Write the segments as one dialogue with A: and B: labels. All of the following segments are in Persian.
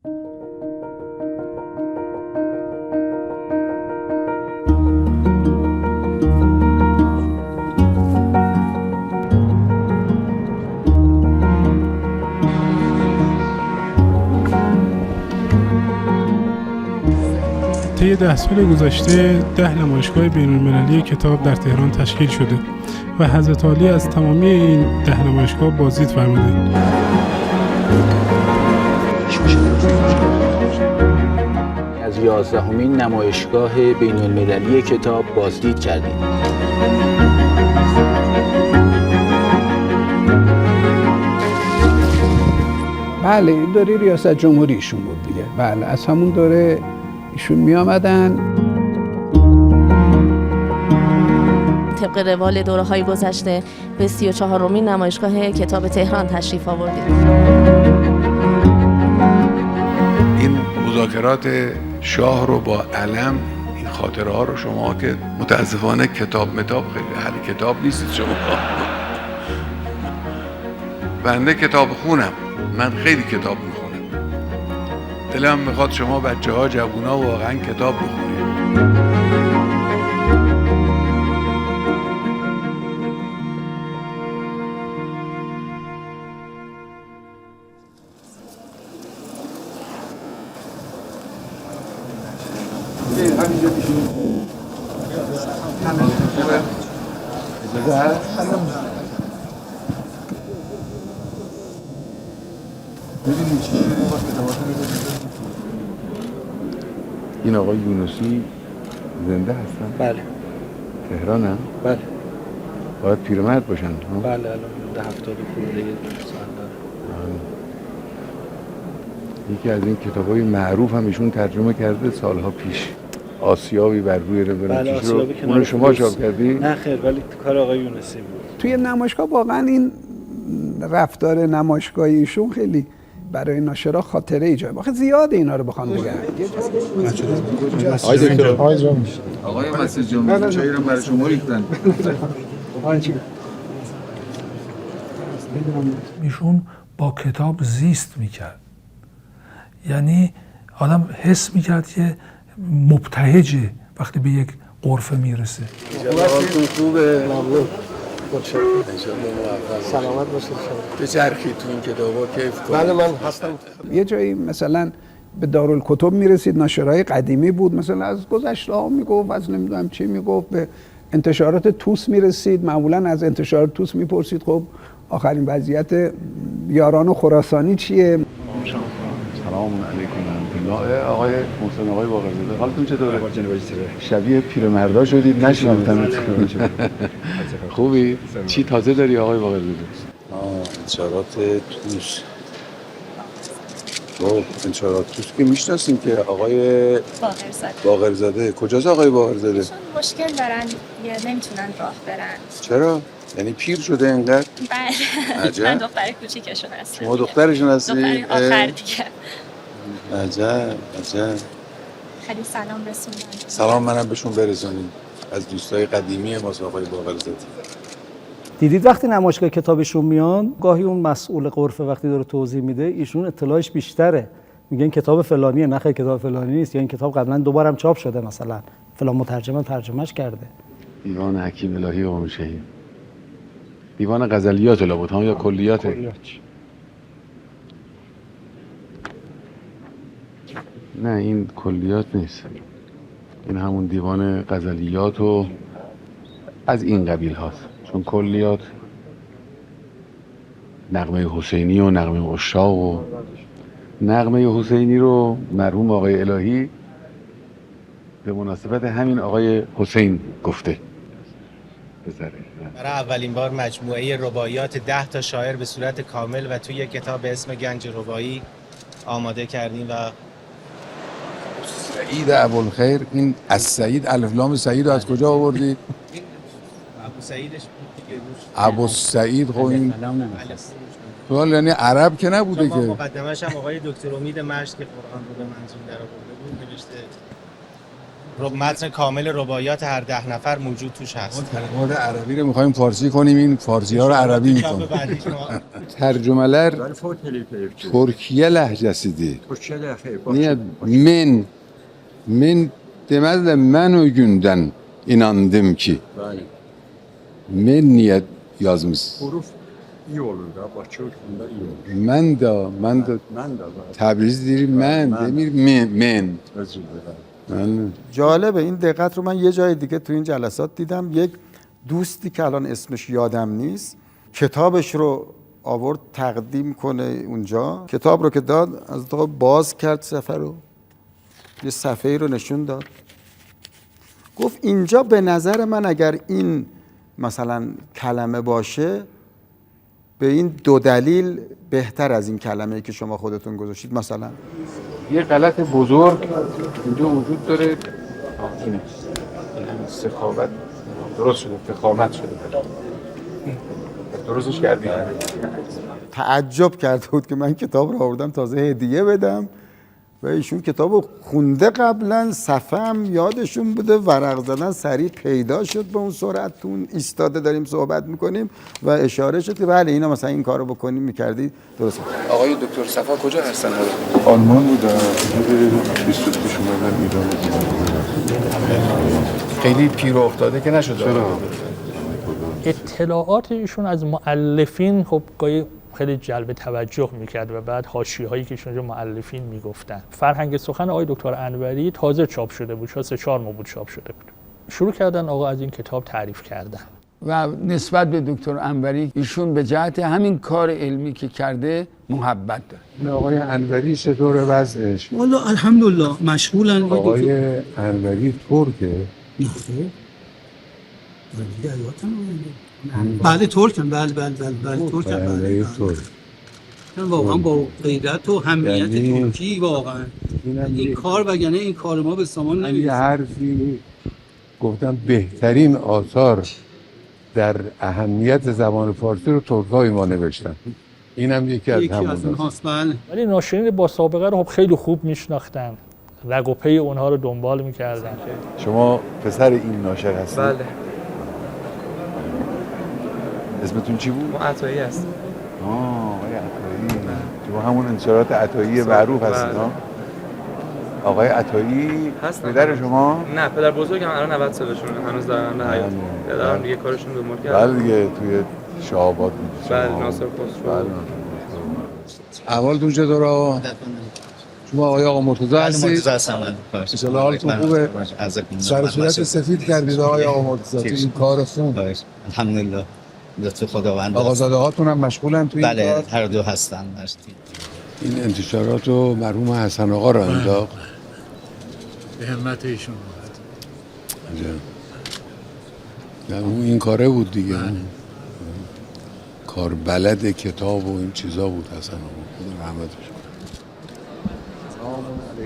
A: طی 10 سال گذشته 10 نمایشگاه بین‌المللی کتاب در تهران تشکیل شده و حضرت عالی از تمامی این 10 نمایشگاه بازدید فرمودند.
B: از 11مین نمایشگاه بین‌المللی کتاب بازدید کردیم.
C: بله این دوره ریاست جمهوری ایشون بود دیگه. بله از همون دوره ایشون می آمدن.
D: طبق روال دوره‌های گذشته به 34مین نمایشگاه کتاب تهران تشریف آوردیم.
E: این مذاکرات شاه رو با علم، این خاطره ها رو شما که متاسفانه کتاب خیلی اهل کتاب نیستید شما. بنده کتاب خونم، من خیلی کتاب میخونم. دلم میخواد شما بچه ها جوونا واقعا کتاب بخونید. این آقای یونسی زنده هستن؟
F: بله.
E: تهران هم؟
F: بله.
E: باید پیرمرد باشن؟
F: بله الان 70 خورده سال داره.
E: یکی از این کتاب‌های معروف هم ایشون ترجمه کرده سالها پیش. آسیابی بر روی
F: بله آسیابی که
E: اون شما چاپ کردی؟
F: نه خیر ولی کار آقای یونسی بود.
C: توی نمایشگاه واقعا این رفتار نمایشگاهی ایشون خیلی برای ناشرا خاطره ایجاد. واقعا زیاد اینا رو بخوام بگم.
E: آقای مسجد جمعه چایی رو برای شما ریختن.
G: ایشون با کتاب زیست میکرد، یعنی آدم حس میکرد که مبتهجه وقتی به یک غرفه میرسه.
E: خوبه.
F: سلامت باشید شما.
E: بچرخید تو این کتابا کیف کن.
F: بله من هستم.
C: یه جایی مثلا به دارالکتب میرسید، ناشرای قدیمی بود، مثلا از گذشته ها میگفت، از نمیدونم چی میگفت، به انتشارات توس میرسید، معمولا از انتشارات توس میپرسید خب آخرین وضعیت یاران خراسانی چیه؟
E: سلام علیکم ورحمت الله. آقای محسن آقای باقرزاده حالتون چطوره؟ شبیه پیرمردا شدید نشناختم. خوبی؟ چی تازه داری آقای باقرزاده؟
H: انتشارات توس. انتشارات توس که میشناسیم که آقای باقرزاده. کجاست آقای باقرزاده؟
I: ایشون مشکل دارن یا نمیتونن راه برن.
H: چرا؟ یعنی پیر شده اینقدر؟
I: بله.
H: عجب.
I: من دختر کوچیکشون هستم.
H: شما دخترشون هستی؟
I: دختر آخر دیگه.
H: عجب.
I: خیلی سلام رسوندن.
H: سلام منم بهشون برسونید از دوستای قدیمی ما آقای باقرزاده.
J: دیدید وقتی نمایشگاه کتابشون میان گاهی اون مسئول غرفه وقتی داره توضیح میده ایشون اطلاعش بیشتره، میگن کتاب فلانیه، نه خیر کتاب فلانی نیست، یا این کتاب قبلا 2 بارم چاپ شده، مثلا فلان مترجم ترجمهش کرده.
E: دیوان حکیم الهی قامشهی، دیوان غزلیات لابد ها یا کلیات؟ نه این کلیات نیست، این همون دیوان غزلیات و از این قبیل هاست، چون کلیات نغمه حسینی و نغمه عشاق و نغمه حسینی رو مرحوم آقای الهی به مناسبت همین آقای حسین گفته.
K: برای اولین بار مجموعه رباعیات 10 تا شاعر به صورت کامل و توی یک کتاب به اسم گنج رباعی آماده کردیم. و
E: سعید ابوالخیر، این از سعید الف لام سعید رو از کجا آوردی؟
K: ابو سعیدش بود دیگه.
E: ابو سعید خب این سوال یعنی عرب که نبوده که.
K: مقدمش هم آقای دکتر امید مشت که قرآن رو به منظور در آورده بود نوشته. متن کامل رباعیات هر 10 نفر موجود توش هست.
H: کلمات عربی رو می‌خوایم فارسی کنیم، این فارسی ها رو عربی می‌کنیم. Tercümeler Türkiye lehçesidir. Niye? Men demezler ben o günden inandım ki. Men niye yazmış?
L: İyi olur da başörtüsünde iyi olur.
H: Ben de Tebriz derim demir men.
L: Özür dilerim.
M: جالبه این دقت رو من یه جای دیگه تو این جلسات دیدم. یک دوستی که الان اسمش یادم نیست کتابش رو آورد تقدیم کنه اونجا، کتاب رو که داد از تا باز کرد صفحه رو، یه صفحه رو نشون داد، گفت اینجا به نظر من اگر این مثلا کلمه باشه به این 2 دلیل بهتر از این کلمه‌ای که شما خودتون گذاشتید. مثلا
E: یه غلط بزرگ اینجا وجود داره، این سخاوت درست شده، فخامت شده، درستش کردی.
M: تعجب کرده بود که من کتاب رو آوردم تازه هدیه بدم و ایشون کتاب رو خونده قبلا، صفحه هم یادشون بوده، ورق زدن سریع پیدا شد به اون سرعت، تو اون ایستاده داریم صحبت میکنیم و اشاره شد که بله اینا مثلا این کارو بکنیم میکردید درست.
H: آقای دکتر صفا کجا هستن؟
L: آلمان بودن. 22 اومدن ایران.
H: خیلی پیر افتاده که نشده.
N: اطلاعات ایشون از مؤلفین خب گاهی خیلی جلب توجه میکرد و بعد حاشیه‌هایی که ایشون مؤلفین میگفتن. فرهنگ سخن آقای دکتر انوری تازه چاپ شده بود، شاید 3-4 ماه بود چاپ شده بود. شروع کردن آقا از این کتاب تعریف کردن
O: و نسبت به دکتر انوری ایشون به جهت همین کار علمی که کرده محبت داره.
L: آقای انوری چطور وضعش؟
P: والا الحمدلله مشغولن.
L: آقای انوری ترکه؟
P: بله ترکن، بله ترکن. واقعا با غیرت و همیت ترکی واقعا این کار وگرنه این کار ما به سامان نمیرسه.
L: یه حرفی گفتم بهترین آثار در اهمیت زبان فارسی رو ترک‌های ما نوشتن. اینم یکی از
P: اونهاست. بله.
N: ولی ناشرین با سابقه رو خیلی خوب میشناختن، رگ و پی اونها رو دنبال میکردن.
L: شما پسر این ناشر هستید؟
Q: بله.
L: اسمتون چی بود؟
Q: ما عطایی هستیم.
L: آقای عطایی. شما همون انتشارات عطایی معروف هستید ها؟ آقای عطایی پدر شما؟
Q: نه پدر بزرگم الان 90 سالشونه، هنوز دارن به حیات. پدرم دیگه کارشون به ملک کرد.
L: بله دیگه توی شهاباد بود.
Q: بله ناصر خسرو.
L: بله. احوالتون چطوره؟ شما آقا مرتضی هستید؟
R: مرتضی هستم.
L: ان شاء الله حالتون خوبه. سر صورت سفید کردید آقا مرتضی تو این کار خون.
R: الحمدلله. لطف خداوند.
L: آقازاده هاتون هم مشغولن تو این کار؟
R: بله هر دو هستن.
L: این انتشارات رو مرحوم حسن آقا رو انداخت.
S: به همت ایشون.
L: نه اون این کاره بود دیگه. کار بلد کتاب و این چیزا بود حسن آقا. خدا رحمتش کنه.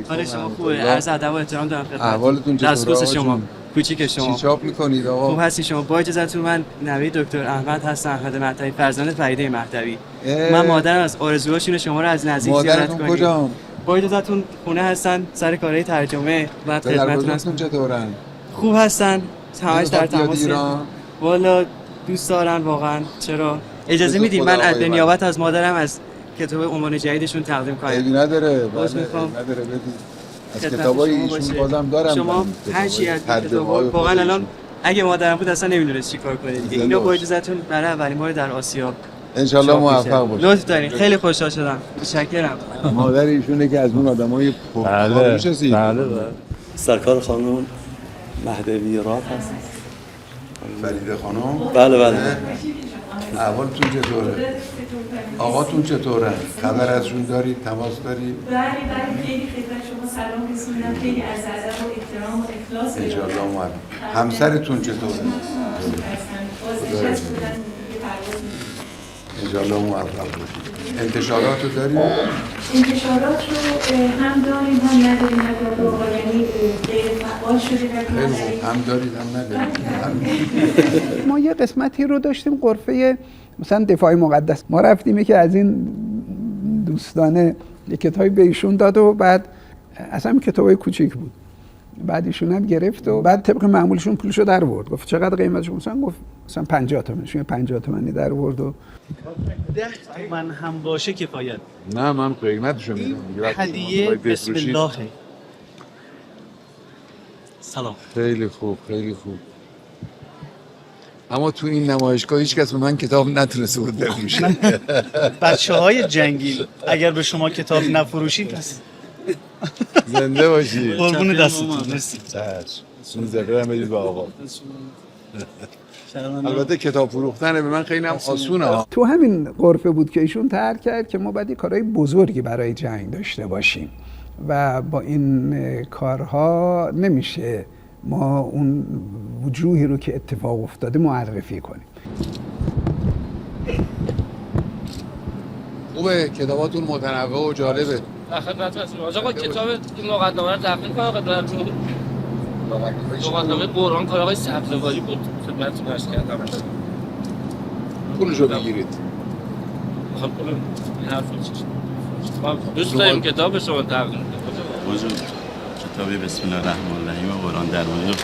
T: حال شما خوبه؟ عرض ادب و احترام دارم خدمتتون.
L: احوالتون چطوره؟
T: دستخوش شما، کوچیک شما.
L: چی چاپ میکنید آقا؟
T: خوب هستی شما؟ با اجازهتون من نوید دکتر احمد هستم، احمد مهدوی، فرزند فریده مهدوی. من مادرم از آرزوهاشون شما رو از نزدیک زیارت کنیم.
L: مادرتون کجا؟
T: با اجازهتون خونه هستن سر کارهای ترجمه و خدمتتون هستم.
L: چطورن؟
T: خوب هستن؟ همش در تماس. والا دوست دارن واقعا. چرا؟ اجازه میدید من از نیابت از مادرم از کتاب عنوان جدیدشون تقدیم کنم؟
L: عیبی نداره.
T: نداره
L: بدید. از کتابای ایشون بازم دارم.
T: شما هر چی از کتاب‌ها واقعا الان اگه مادرم بود اصلا نمیدونست چیکار کنه دیگه. اینو با اجازهتون برای اولین بار در آسیا
L: ان شاء الله موفق باشید.
T: لطف دارین. خیلی خوشحال شدم. متشکرم.
L: مادر ایشونه که از اون آدمای
S: بله بله.
U: سرکار خانم مهدوی راد هست.
L: فریده خانم؟
U: بله بله.
L: احوالتون چطوره؟ آقاتون چطوره؟ خبر ازشون دارید؟ تماس دارید؟
V: بله خیلی خدمت شما سلام رسوندم. خیلی عرض ادب و احترام و اخلاص
L: ان شاء الله اومد. همسرتون چطوره؟ ان شاء الله موفق باشید. انتشارات رو دارید؟
V: انتشارات رو هم داریم هم نداریم. یعنی غیر فعال شده
L: هم دارید هم ندارید.
C: ما یه قسمتی رو داشتیم غرفه مثلا دفاع مقدس. ما رفتیم که از این دوستانه یک کتابی به ایشون داد و بعد اصلا کتابای کوچیک بود. بعد ایشون هم گرفت و بعد طبق معمولشون پولشو در آورد. گفت چقدر قیمتش؟ گفت مثلا 50 تومن. 50 تومانی در آورد و
F: 10 تومن هم باشه کفایت.
H: نه من قیمتشو میدم.
F: هدیه بسم الله. سلام.
H: خیلی خوب خیلی خوب. اما تو این نمایشگاه هیچ کس به من کتاب نتونسته بود بفروشه.
F: بچه‌های جنگی اگر به شما کتاب نفروشید پس
H: زنده باشید.
F: قربون دستتون. مرسی.
H: 16 هم بدید به آقا. البته کتاب فروختن به من خیلی هم آسونه.
C: تو همین غرفه بود که ایشون طرح کرد که ما باید کارهای بزرگی برای جنگ داشته باشیم و با این کارها نمیشه ما اون وجوهی رو که اتفاق افتاده معرفی کنیم.
H: خوبه کتاباتون متنوع و جالبه.
A: خدمت هستیم. آقا کتاب این مقدمه رو تقدیم کنم خدمتتون. مقدمه قرآن کار آقای سبزواری بود خدمتتون عرض کردم.
H: پولشو بگیرید.
A: خب این حرف چیه؟ دوست داریم کتاب شما تقدیم کنم.
U: وجود کتاب بسم الله الرحمن الرحیم قرآن درمانی رو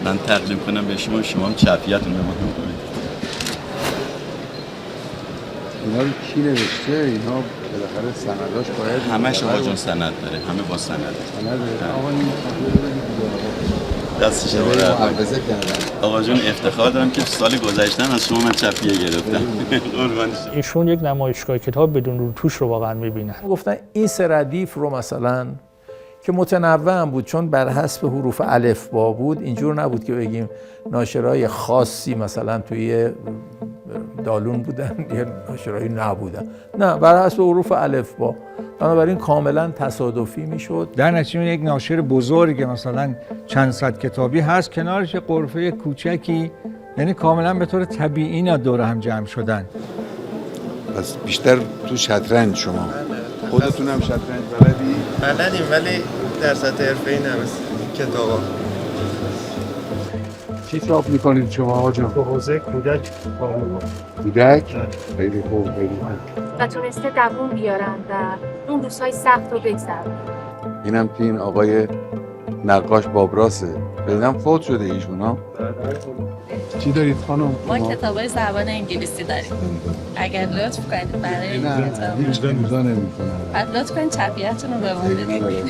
U: من تقدیم کنم به شما، شما هم چاپیاتون رو مهم کنید.
H: اینا رو کی نوشته؟ اینا بالاخره سنداش باید
U: همش آقا جون سند داره، همه با سند.
H: سند آقا این
U: دست شما رو آقا جون افتخار دارم که سال گذشتم از شما من چاپیه گرفتم.
N: ایشون یک نمایشگاه کتاب بدون روتوش رو واقعا میبینن.
B: گفتن این سه ردیف رو مثلا که متنوع هم بود چون بر حسب حروف الف با بود، اینجور نبود که بگیم ناشرای خاصی مثلا توی دالون بودن یا ناشرای نبودن، نه بر حسب حروف الف با، بنابراین کاملا تصادفی میشد.
W: در نتیجه یک ناشر بزرگ مثلا چند صد کتابی هست، کنارش یه غرفه کوچکی، یعنی کاملا به طور طبیعی اینا دور هم جمع شدن.
H: پس بیشتر تو شطرنج شما خودتون هم شطرنج
X: بلدیم ولی در سطح حرفه‌ای نمیست کتابا.
H: چی چاپ میکنید شما آقا جان؟
X: تو حوزه کودک
H: کودک؟ خیلی خوب خیلی خوب.
Y: و تونسته دووم بیارن و اون روزهای سخت رو بگذرن.
H: اینم که این آقای نقاش بابراسه، بعدم فوت شده ایشون ها. چی دارید خانم؟
D: ما کتابای زبان انگلیسی داریم. اگر لطف کنید برای این کتاب.
H: هیچ امضا نمی‌کنم.
D: بعد لطف کنید چاپیاتون رو به ما بدید.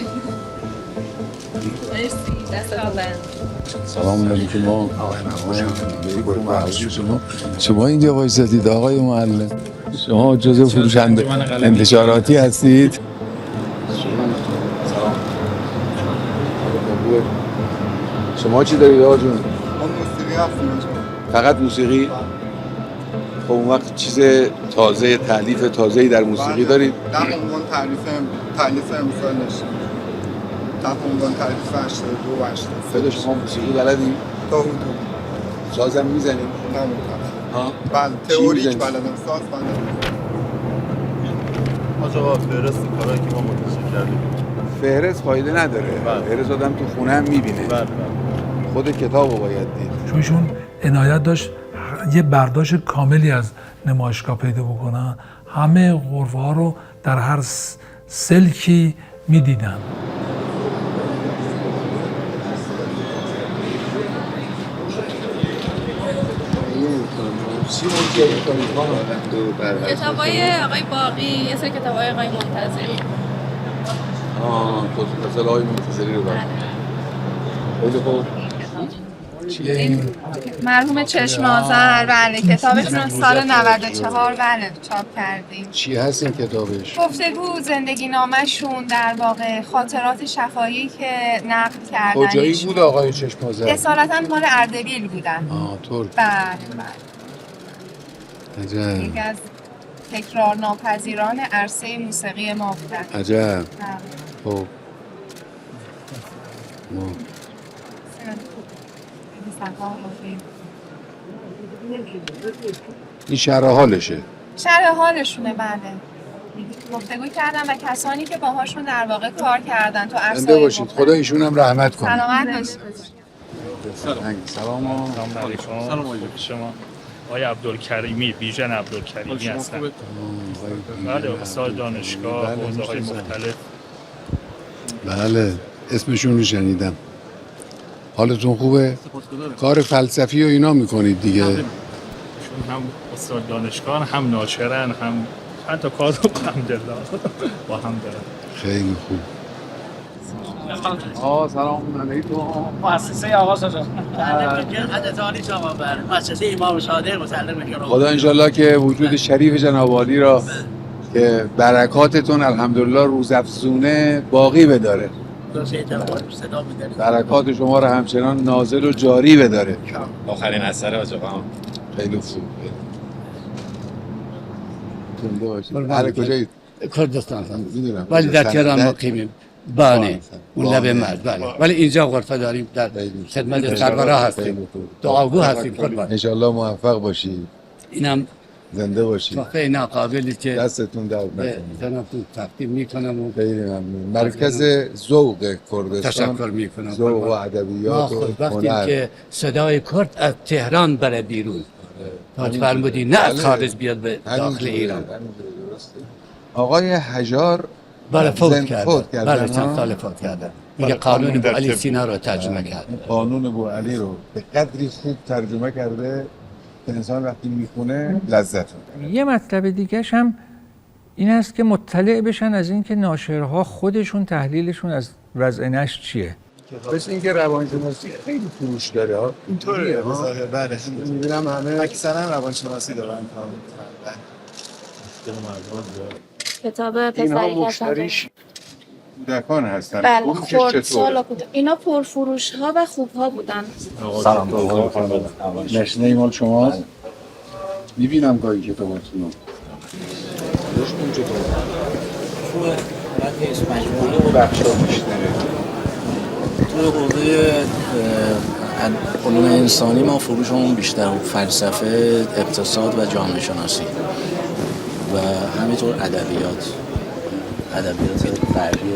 D: مرسی. دستتون بند.
H: سلام علیکم. شما اینجا وایسادید آقای معلم؟ شما جزء فروشنده انتشاراتی هستید؟ شما چی دارید آقا جون؟
X: موسیقی هستیم.
H: فقط موسیقی؟ خب اون وقت چیز تازه، تألیف تازه‌ای در موسیقی دارید؟
X: در عنوان تألیف امسال نشیم. در عنوان تألیف 82 و 83.
H: خود شما موسیقی بلدی؟
X: تا حدود.
H: سازم میزنیم؟
X: نمی‌تونم.
H: ها؟
X: بله تئوریک بلدم، ساز بلدم.
U: آقا فهرست کارهایی که ما منتشر کردیم.
H: فهرست فایده نداره. فهرست آدم تو خونه هم میبینه. خود کتابو باید دید.
G: چون ایشون عنایت داشت یه برداشت کاملی از نمایشگاه پیدا بکنن، همه غرفه ها رو در هر سلکی میدیدن.
D: کتابای آقای باقی، یه سری کتابای آقای منتظری.
H: مثلا آقای منتظری رو برد. خیلی خوب.
Z: این مرحوم چشم آذر، بله کتابشون رو سال 94 بله چاپ کردیم.
H: چی هست این کتابش؟
Z: گفتگو زندگی نامشون در واقع خاطرات شفاهی که نقل کردن.
H: کجایی بود آقای چشم آذر؟
Z: اصالتا مال اردبیل بودن.
H: طور.
Z: بله بله.
H: عجب.
Z: یکی از تکرار ناپذیران عرصه موسیقی ما بودن.
H: عجب. خب. این شرح حالشه.
Z: شرح حالشونه بله. گفتگو کردن و کسانی که باهاشون در واقع کار کردن تو عرصه.
H: زنده باشید. خدا ایشون هم رحمت کنه.
Z: سلامت باشید.
N: سلام علیکم. سلام علیکم. شما آقای عبدالکریمی، بیژن عبدالکریمی هستم. بله استاد دانشگاه، حوزه‌های مختلف.
H: بله اسمشون رو شنیدم. حالتون خوبه؟ کار فلسفی و اینا میکنید دیگه؟
G: هم استاد دانشگاه هم ناشرن هم چند تا کار رو الحمدلله با هم دارن.
H: خیلی خوب.
E: سلام علیکم.
I: مؤسسه آقا سجاد. مؤسسه امام صادق مسلم
H: خدا انشالله که وجود شریف جناب عالی را که برکاتتون الحمدلله روزافزونه باقی بداره. برکات شما را همچنان نازل و جاری بداره.
A: آخرین اثر آقا
H: خیلی خوب. زنده باشید. اهل کجایید؟
I: کردستان
H: میدونم.
I: ولی در تهران مقیمیم. بله اون لبه مرد بله ولی اینجا غرفه داریم در خدمت سربراه هستیم دعاگو هستیم قربان
H: انشالله موفق باشید.
I: اینم
H: زنده باشید.
I: تحفه ناقابلی که
H: دستتون درد نکنه.
I: جنابتون تقدیم میکنم.
H: خیلی ممنون. مرکز ذوق کردستان.
I: تشکر میکنم.
H: ذوق و ادبیات و
I: وقتی که صدای کرد از تهران بره بیرون تا فرمودی نه از خارج بیاد به داخل ایران.
H: آقای حجار
I: بله فوت کرده. بله چند سال فوت کرده. میگه قانون ابو علی سینا رو ترجمه کرد.
H: قانون ابو علی رو به قدری خوب ترجمه کرده که انسان وقتی میخونه لذت میبره.
W: یه مطلب دیگه‌ش هم این است که مطلع بشن از اینکه ناشرها خودشون تحلیلشون از وضع نشر چیه.
H: مثل اینکه روانشناسی خیلی فروش داره ها.
F: اینطوریه بله. میبینم همه اکثرا روانشناسی دارن.
Y: کتاب پسری
H: مشتریش کودکان هستن.
Y: بله خردسال اینا پرفروش ها و خوب ها بودن.
H: سلام نشنه مال شما میبینم گاهی کتاباتون رو. داشتون چطور؟
I: خوبه رد مجموعه و
H: بخشا بیشتره.
J: تو حوزه علوم انسانی ما فروشمون بیشتر فلسفه، اقتصاد و جامعه شناسی و همینطور ادبیات غربی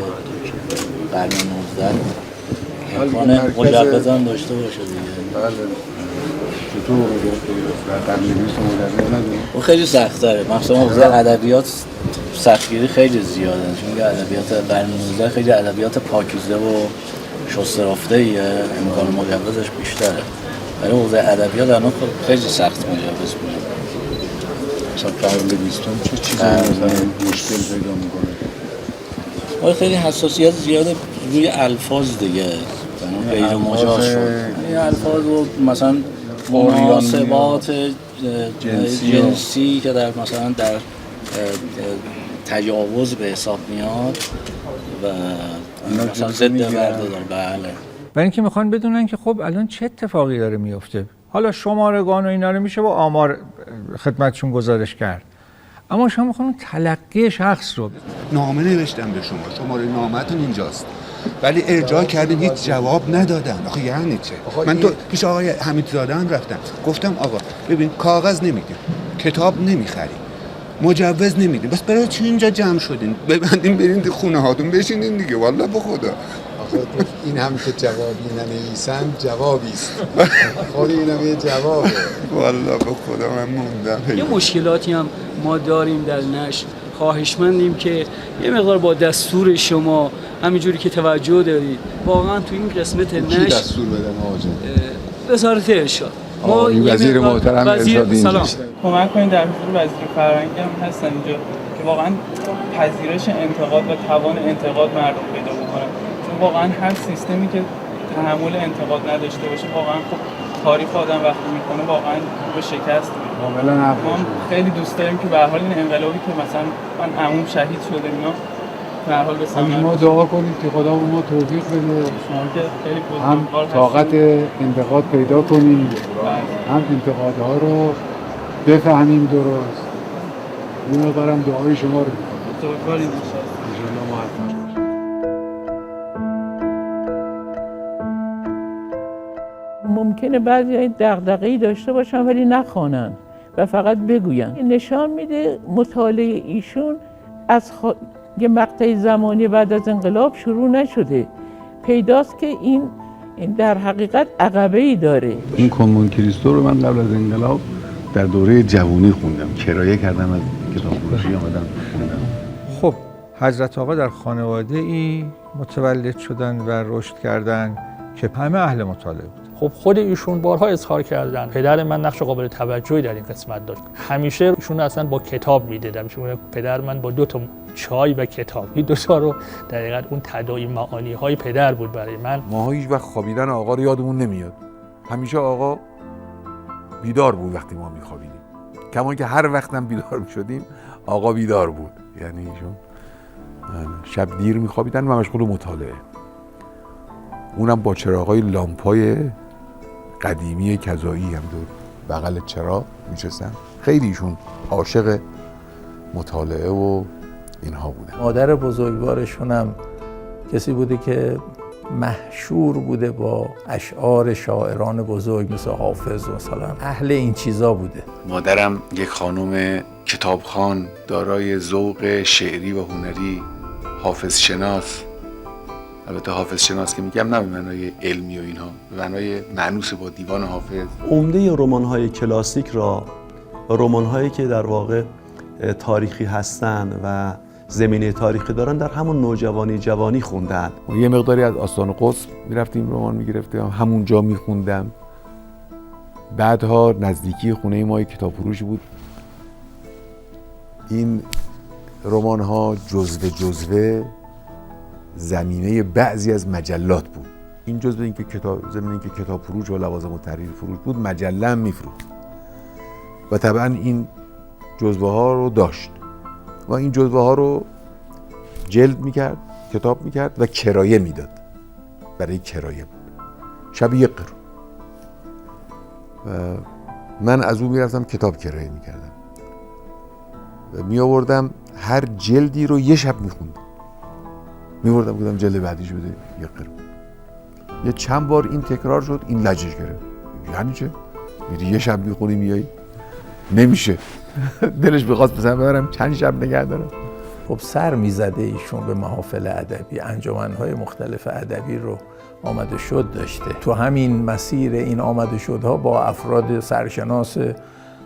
J: قرن 19 امکان مجوز هم داشته باشه دیگه.
H: بله. چطور در قرن 20 مجوز نداره؟
J: اون خیلی سخت‌تره. مثلا حوزه ادبیات سختگیری خیلی زیاده. چون ادبیات قرن 19 خیلی ادبیات پاکیزه و شسته رفته‌ایه، امکان مجوزش بیشتره. ولی حوزه ادبیات الان خیلی سخت مجوز میده.
H: مثلا قرن 20 چه چیزی مشکل پیدا میکنه؟
J: خیلی حساسیت زیاده روی الفاظ دیگه. غیر مجاز شد. این الفاظ و مثلا مناسبات جنسی که در مثلا در تجاوز به حساب میاد و مثلا ضد ورده داره. بله.
W: برای اینکه میخوان بدونن که خب الان چه اتفاقی داره میفته. حالا شمارگان و اینا رو میشه با آمار خدمتشون گزارش کرد. اما شما میخوان تلقی شخص رو.
K: نامه نوشتم به شما، شماره نامه‌تون اینجاست. ولی ارجاع کردیم هیچ جواب ندادن. آخه یعنی چه؟ من تو پیش آقای حمیدزاده هم رفتم. گفتم آقا ببین کاغذ نمیدیم، کتاب نمیخریم، مجوز نمیدیم. بس برای چی اینجا جمع شدین؟ ببندین برین خونه هاتون بشینین دیگه. والله به خدا.
H: این هم که جوابی ننویسن جوابی است. خود اینم یه جوابه.
K: والله به خدا من موندم.
M: یه مشکلاتی هم ما داریم در نشر. خواهشمندیم که یه مقدار با دستور شما همینجوری که توجه دارید واقعا تو این قسمت نشر
H: کی دستور بدن آقا؟
M: وزارت ارشاد.
H: ما وزیر محترم ارشاد
M: سلام
Q: کمک کنید در حضور وزیر فرهنگ هم هستن اینجا که واقعا پذیرش انتقاد و توان انتقاد مردم پیدا بکنه. چون واقعا هر سیستمی که تحمل انتقاد نداشته باشه واقعا خب تاریخ آدم وقتی میکنه واقعا به شکست میره. ما خیلی دوست داریم که به هر حال این انقلابی که مثلا من عموم شهید شده اینا به هر حال به ثمر
S: ما دعا کنیم که خدا به ما توفیق بده.
Q: شما که خیلی
S: هم طاقت انتقاد پیدا کنیم، هم انتقادها رو بفهمیم درست. این مقدارم دعای شما رو میکنم.
Q: تو کاری انشاءالله
S: موفق.
O: ممکنه بعضی دغدغه‌ای داشته باشن ولی نخوانن و فقط بگوین. نشان میده مطالعه ایشون از یه مقطع زمانی بعد از انقلاب شروع نشده. پیداست که این در حقیقت عقبه‌ای داره.
H: این کنمون کریستو رو من قبل از انقلاب در دوره جوانی خوندم. کرایه کردم از کتاب فروشی آمدم خوندم.
W: خب حضرت آقا در خانواده ای متولد شدن و رشد کردن که همه اهل مطالعه بود.
N: خب خود ایشون بارها اظهار کردن پدر من نقش قابل توجهی در این قسمت داشت. همیشه ایشون اصلا با کتاب میدیدم. ایشون پدر من با 2 تا چای و کتاب، این 2 تا رو دقیقاً اون تداعی معانی های پدر بود برای من.
H: ما هیچ وقت خوابیدن آقا رو یادمون نمیاد. همیشه آقا بیدار بود وقتی ما میخوابیدیم. کما که هر وقتم بیدار میشدیم آقا بیدار بود. یعنی ایشون شب دیر میخوابیدن و مشغول مطالعه. اونم با چراغای لامپای قدیمی کذایی هم دور بغل چراغ میشستن. خیلی ایشون عاشق مطالعه و اینها بودن.
B: مادر بزرگوارشون هم کسی بوده که محشور بوده با اشعار شاعران بزرگ مثل حافظ و مثلا اهل این چیزا بوده.
H: مادرم یک خانم کتابخوان دارای ذوق شعری و هنری، حافظ شناس. البته حافظ شناس که میگم نه به معنای علمی و اینها، به معنای مانوس با دیوان حافظ.
E: عمده رمان‌های کلاسیک را رمان‌هایی که در واقع تاریخی هستند و زمینه تاریخی دارن در همون نوجوانی جوانی خوندن.
H: یه مقداری از آستان قدس میرفتیم رمان میگرفتیم، همونجا میخوندم. بعدها نزدیکی خونه ما کتاب فروشی بود. این رمان ها جزوه زمینه بعضی از مجلات بود. این جزوه این که زمینه که کتاب فروش و لوازم و تحریر فروش بود، مجله هم میفروخت و طبعا این جزوه ها رو داشت و این جزوه ها رو جلد میکرد، کتاب میکرد و کرایه میداد. برای کرایه بود، شب 1 قرون. و من از اون میرفتم کتاب کرایه میکردم و میآوردم هر جلدی رو یه شب میخوندم. میوردم بودم جلد بعدیش بده 1 قرون. یه چند بار این تکرار شد، این لجش گرفت. یعنی چه؟ میری یه شب میخونی میایی؟ نمیشه. دلش بخواست مثلا ببرم چند شب نگه دارم.
B: خب سر میزده ایشون به محافل ادبی، انجمن‌های مختلف ادبی رو آمد و شد داشته. تو همین مسیر این آمد و شدها با افراد سرشناس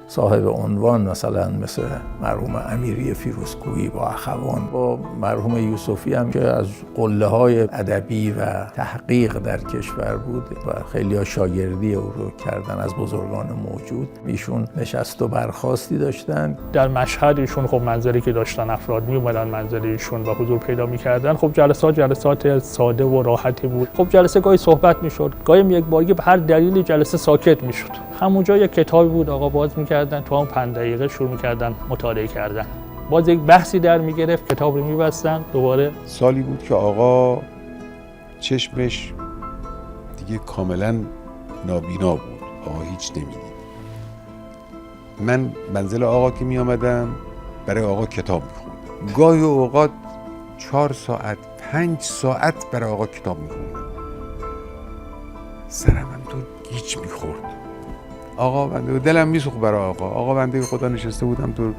B: صاحب عنوان مثلا مثل مرحوم امیری فیروزکویی با اخوان، با مرحوم یوسفی هم که از قله‌های ادبی و تحقیق در کشور بود و خیلی ها شاگردی او رو کردن از بزرگان موجود. ایشون نشست و برخاستی داشتن.
N: در مشهد ایشون خب منزلی که داشتن افراد می اومدن منزل ایشون و حضور پیدا می‌کردن. خب جلسات ساده و راحتی بود. خب جلسه گاهی صحبت می‌شد، گاهی یک بارگی به هر دلیلی جلسه ساکت می‌شد. همونجا یک کتابی بود آقا باز می‌کردن، تو هم 5 دقیقه شروع می‌کردن مطالعه کردن. باز یک بحثی در می‌گرفت، کتاب رو می‌بستن دوباره.
H: سالی بود که آقا چشمش دیگه کاملا نابینا بود. آقا هیچ نمی‌دید. من منزل آقا که می‌آمدم برای آقا کتاب می‌خوندم. گاهی اوقات 4 ساعت 5 ساعت برای آقا کتاب می‌خوندم. سرم هم تو گیج می‌خورد. آقا بنده دلم میسوخت برای آقا بنده خدا نشسته بودم تو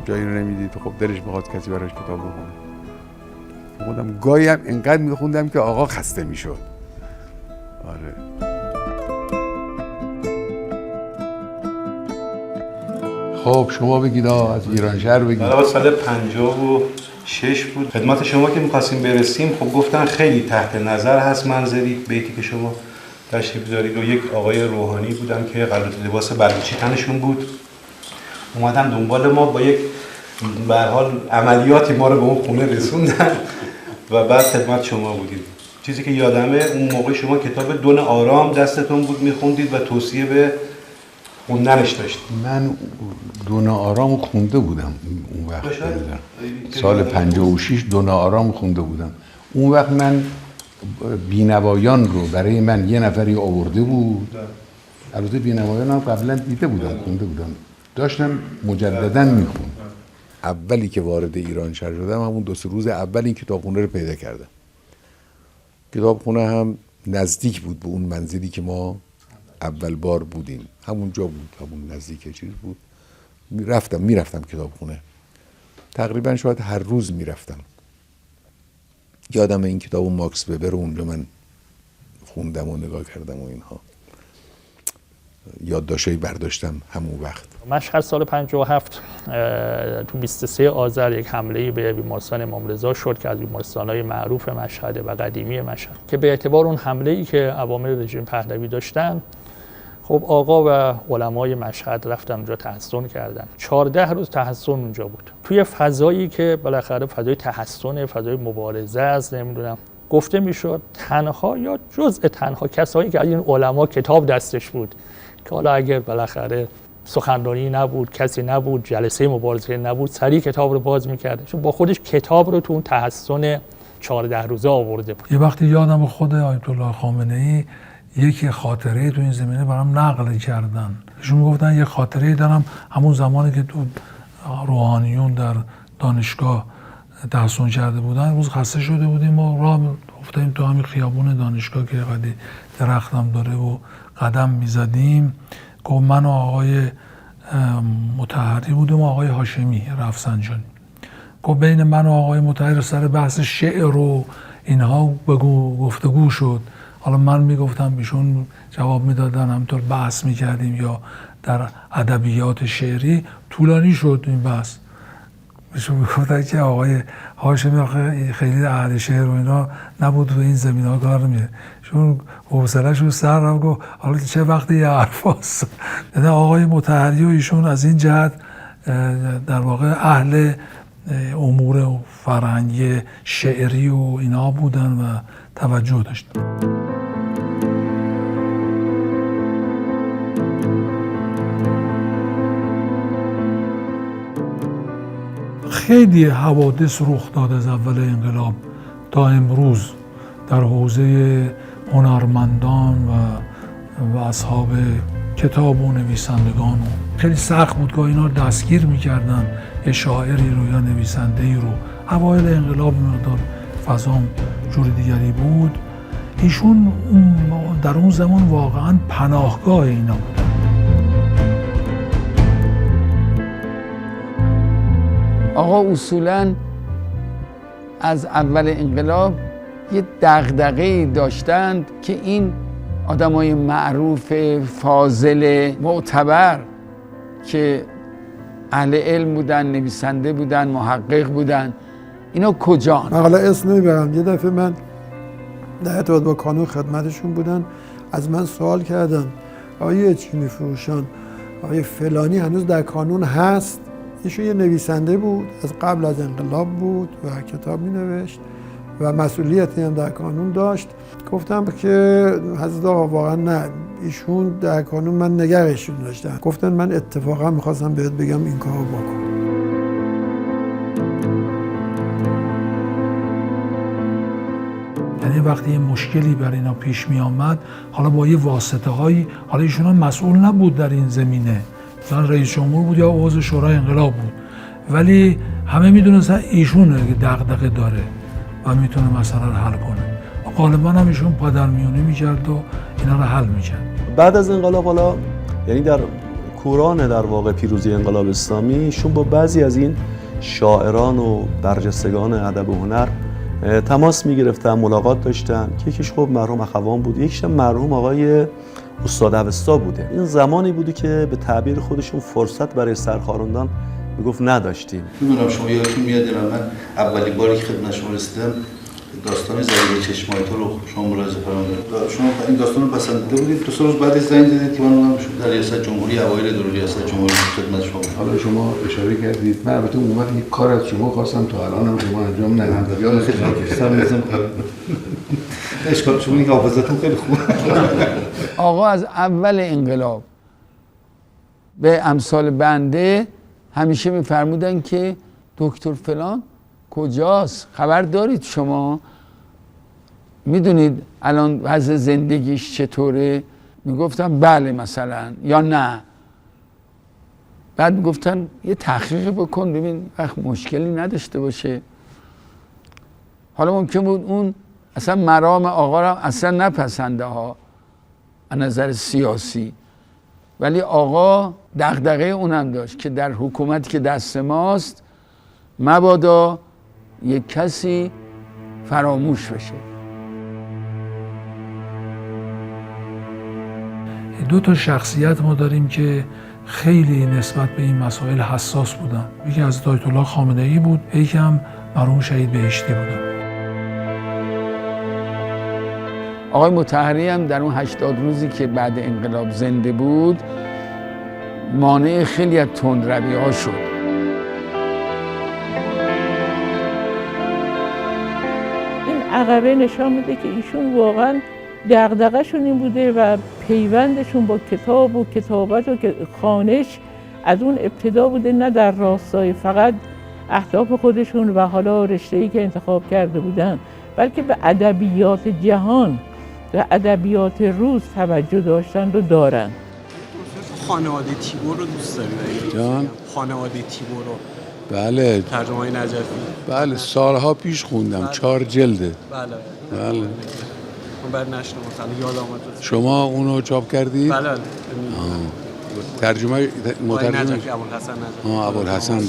H: جایی رو نمیدید. خب دلش میخواد کسی براش کتاب بخونه. خودم گاهی هم انقدر میخوندم که آقا خسته میشد. آره. خب شما بگید از ایران شهر بگید.
L: سال 56 بود. خدمت شما که می‌خواستیم برسیم خب گفتن خیلی تحت نظر هست منظری بیتی که شما تشریف دارید و یک آقای روحانی بودن که قلات لباس بلوچی تنشون بود. اومدن دنبال ما با یک به هر حال عملیاتی ما رو به اون خونه رسوندن و بعد خدمت شما بودیم. چیزی که یادمه اون موقع شما کتاب دون آرام دستتون بود میخوندید و توصیه به خوندنش داشتید.
H: من دون آرام خونده بودم اون وقت. سال 56 دون آرام خونده بودم. اون وقت من بینوایان رو برای من یه نفری آورده بود. البته بینوایان هم قبلا دیده بودم، خونده بودم، داشتم مجددا میخوندم. اولی که وارد ایران شهر شدم همون 2-3 روز اول این کتابخونه رو پیدا کردم. کتابخونه هم نزدیک بود به اون منزلی که ما اول بار بودیم. همونجا بود، همون نزدیک چیز بود. میرفتم کتابخونه. تقریبا شاید هر روز میرفتم. یادم این کتاب ماکس وبر رو اونجا من خوندم و نگاه کردم و اینها. یادداشتایی برداشتم همون وقت.
N: مشهد سال 57 تو 23 آذر یک حمله به بیمارستان امام رضا شد که از بیمارستان‌های معروف مشهد و قدیمی مشهد که به اعتبار اون حمله‌ای که عوامل رژیم پهلوی داشتن، خب آقا و علمای مشهد رفتن اونجا تحصن کردن. 14 روز تحصن اونجا بود. توی فضایی که بالاخره فضای تحصن، فضای مبارزه است، نمیدونم گفته میشد تنها یا جزء تنها کسایی که از این علما کتاب دستش بود که حالا اگر بالاخره سخنرانی نبود، کسی نبود، جلسه مبارزه نبود، سریع کتاب رو باز میکرد، چون با خودش کتاب رو تو اون تحصن 14 روزه آورده بود.
G: یه وقتی یادم خود آیت الله خامنه‌ای یک خاطره تو این زمینه برام نقل کردن. ایشون میگفتن یه خاطره دارم همون زمانی که تو روحانیون در دانشگاه تحصن کرده بودن، روز خسته شده بودیم و راه افتادیم تو همین خیابون دانشگاه که قدی درختم داره و قدم میزدیم. گفت من و آقای مطهری بودیم و آقای هاشمی رفسنجانی. گفت بین من و آقای مطهری سر بحث شعر و اینها گفتگو شد. حالا من میگفتم ایشون جواب میدادن، همینطور بحث میکردیم یا در ادبیات شعری طولانی شد این بحث. ایشون میگفتن که آقای هاشمی خیلی اهل شعر و اینا نبود و این زمینه‌ها کار نمی‌کرد. ایشون حوصله‌شون سر رفت، گفت حالا چه وقتی یه حرفاست. یعنی آقای مطهری و ایشون از این جهت در واقع اهل امور فرهنگی شعری و اینا بودن و توجه داشتن. خیلی حوادث رخ داد از اول انقلاب تا امروز در حوزه هنرمندان و اصحاب کتاب و نویسندگان. خیلی سخت بود که اینا دستگیر میکردن، یه شاعری رو یا نویسنده‌ای رو. اوایل انقلاب مقدار فضام جور دیگری بود. ایشون در اون زمان واقعا پناهگاه اینا بود.
C: آقا اصولاً از اول انقلاب یه دغدغه‌ای داشتند که این آدمای معروف، فاضل، معتبر که اهل علم بودن، نویسنده بودن، محقق بودن، اینا کجان؟
P: من حالا اسم نمیبرم. یه دفعه من در ارتباط با کانون خدمتشون بودن، از من سوال کردن آیه چینی فروشان، آیه فلانی هنوز در کانون هست؟ ایشون یه نویسنده بود، از قبل از انقلاب بود و کتاب می‌نوشت و مسئولیتی هم در کانون داشت. گفتم که حضرت آقا واقعا نه، ایشون در کانون من نگرشون داشتم. گفتن من اتفاقا می‌خواستم بهت بگم این کارو بکن.
G: یعنی وقتی یه مشکلی بر اینا پیش می آمد، حالا با یه واسطه هایی، حالا ایشون هم مسئول نبود در این زمینه، مثلا رئیس جمهور بود یا عضو شورای انقلاب بود، ولی همه میدونستن ایشونه که دغدغه داره و میتونه مسئله رو حل کنه. غالبا هم ایشون پادرمیونی میکرد و اینا رو حل میکرد.
E: بعد از انقلاب حالا یعنی در کوران در واقع پیروزی انقلاب اسلامی، ایشون با بعضی از این شاعران و برجستگان ادب و هنر تماس میگرفتن، ملاقات داشتن که یکیش خب مرحوم اخوان بود، یکیش مرحوم آقای استاد اوستا بوده. این زمانی بودی که به تعبیر خودشون فرصت برای سرخاروندن میگفت نداشتیم.
R: میدونم شما یادتون میاد من اولین باری که خدمت شما رسیدم داستان زلیل چشمای تو رو شما ملاحظه فرمودید. شما این داستان رو پسندیده بودید، 2 روز بعدش زنگ زدید که من در ریاست جمهوری اوایل دور ریاست جمهوری خدمت شما.
H: حالا شما اشاره کردید، من البته اون موقع یک کار از شما خواستم تا الان هم شما انجام ندادید.
R: یادتون اشکال شما این حافظتون خیلی خوبه.
C: آقا از اول انقلاب به امثال بنده همیشه میفرمودن که دکتر فلان کجاست؟ خبر دارید شما؟ میدونید الان وضع زندگیش چطوره؟ میگفتم بله مثلا یا نه. بعد میگفتن یه تحقیق بکن ببین وقت مشکلی نداشته باشه. حالا ممکن بود اون اصلا مرام آقا را اصلا نپسنده ها از نظر سیاسی، ولی آقا دغدغه اونم داشت که در حکومتی که دست ماست مبادا یک کسی فراموش بشه.
G: دو تا شخصیت ما داریم که خیلی نسبت به این مسائل حساس بودن. یکی از آیت الله خامنه‌ای بود، یکی هم مرحوم شهید بهشتی بودن.
C: آقای مطهری هم در اون 80 روزی که بعد انقلاب زنده بود مانع خیلی از تندروی‌ها شد.
O: این عقبه نشان میده که ایشون واقعا دغدغه‌شون این بوده و پیوندشون با کتاب و کتابت و خوانش از اون ابتدا بوده، نه در راستای فقط اهداف خودشون و حالا رشته‌ای که انتخاب کرده بودن، بلکه به ادبیات جهان و ادبیات روز توجه داشتن و دارن.
D: خانواده تیبور رو دوست داری؟
H: جان؟
D: خانواده تیبور رو.
H: بله.
D: ترجمه‌های نجفی.
H: بله سالها پیش خوندم. 4 جلده.
D: بله.
H: بله.
D: من بعد نشنم مثلا یاد آمد.
H: شما اونو چاپ کردید؟
D: بله.
H: ترجمه مترجم
D: نجفی ابوالحسن نجفی.
H: ابوالحسن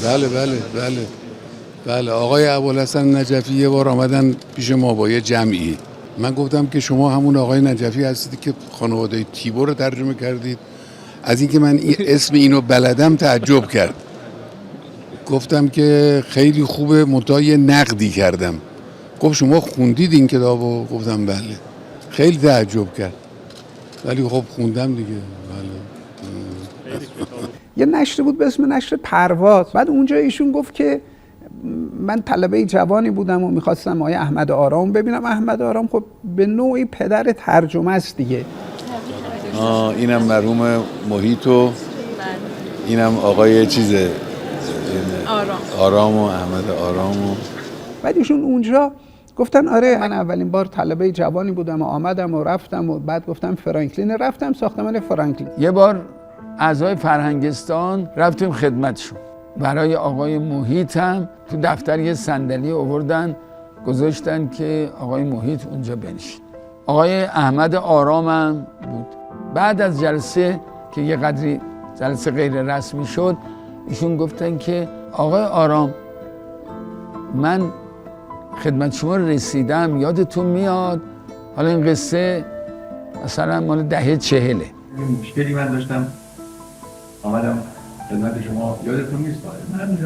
H: بله آقای ابوالحسن نجفی یه بار آمدن پیش ما با یه جمعی. من گفتم که شما همون آقای نجفی هستید که خانواده تیبور رو ترجمه کردید. از اینکه من اسم اینو بلدم تعجب کرد. گفتم که خیلی خوبه، منتها یه نقدی کردم. گفت شما خوندید این کتابو؟ گفتم بله. خیلی تعجب کرد. ولی خب خوندم دیگه. بله.
T: یه نشر بود به اسم نشر پرواز. بعد اونجا ایشون گفت که من طلبه جوانی بودم و میخواستم آقای احمد آرام ببینم. احمد آرام خب به نوعی پدر ترجمه است دیگه.
H: اینم مرحوم محیط و اینم آقای آرام و احمد آرام و
T: بعد ایشون اونجا گفتن آره من اولین بار طلبه جوانی بودم و آمدم و رفتم و بعد گفتم فرانکلین، رفتم ساختمان فرانکلین.
C: یه بار اعضای فرهنگستان رفتیم خدمتشون، برای آقای محیط هم تو دفتر یه صندلی آوردن گذاشتن که آقای محیط اونجا بنشین. آقای احمد آرام هم بود. بعد از جلسه که یه قدری جلسه غیر رسمی شد ایشون گفتن که آقای آرام من خدمت شما رسیدم، یادتون میاد حالا این قصه مثلا مال دهه 40.
U: مشکلی من داشتم آمدم خدمت شما، یادتون نیست؟
V: من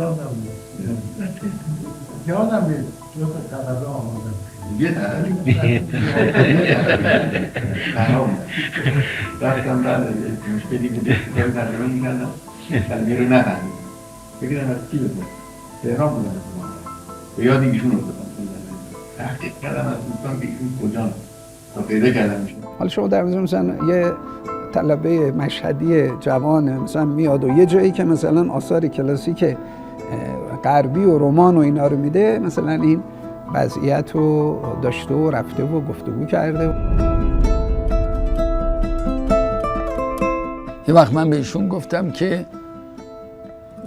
V: یادم نیست دو تا تقاضا آمدم.
U: یه رفتم بعد مشکلی بوده که ترجمه می‌کردم کلمه رو نفهمیدم. بگیرم از کی بگم؟ تهران بودم به یاد ایشون افتادم. تحقیق کردم از دوستان که ایشون کجا تا پیدا کردم ایشون.
T: حالا شما در مثلا یه طلبه مشهدی جوان مثلا میاد و یه جایی که مثلا آثار کلاسیک غربی و رمان و اینا رو میده، مثلا این وضعیت رو داشته و رفته و گفتگو کرده.
C: یه وقت من بهشون گفتم که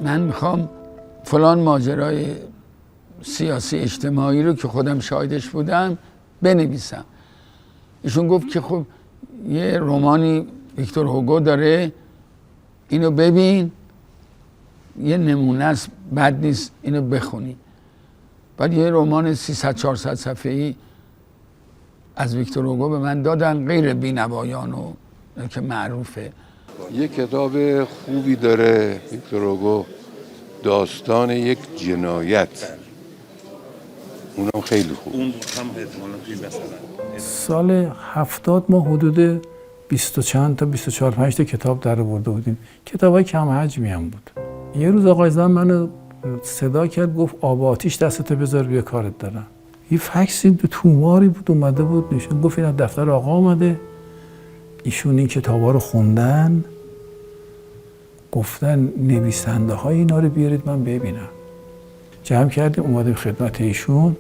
C: من میخوام فلان ماجرای سیاسی اجتماعی رو که خودم شاهدش بودم بنویسم. ایشون گفت که خب یه رمانی ویکتور هوگو داره، اینو ببین، یه نمونه است، بد نیست، اینو بخونی. بعد یه رمان 300-400 صفحه‌ای از ویکتور هوگو به من دادن، غیر بینوایان و که معروفه.
H: یه کتاب خوبی داره ویکتور هوگو، داستان یک جنایت، اونم خیلی خوب.
U: اون هم احتمالاً توی مثلا
B: سال 70 ما حدود 20 چند تا 24-25 تا کتاب در آورده بودیم. کتابای کم حجمی هم بود. یه روز آقای زن منو صدا کرد، گفت آب آتیش دستتو بذار بیا کارت دارم. یه فکسی دو توماری بود اومده بود نشون، گفت این دفتر آقا اومده، ایشون این کتابا رو خوندن، گفتن نویسنده های اینا رو بیارید من ببینم. جمع کردیم اومدیم خدمت ایشون.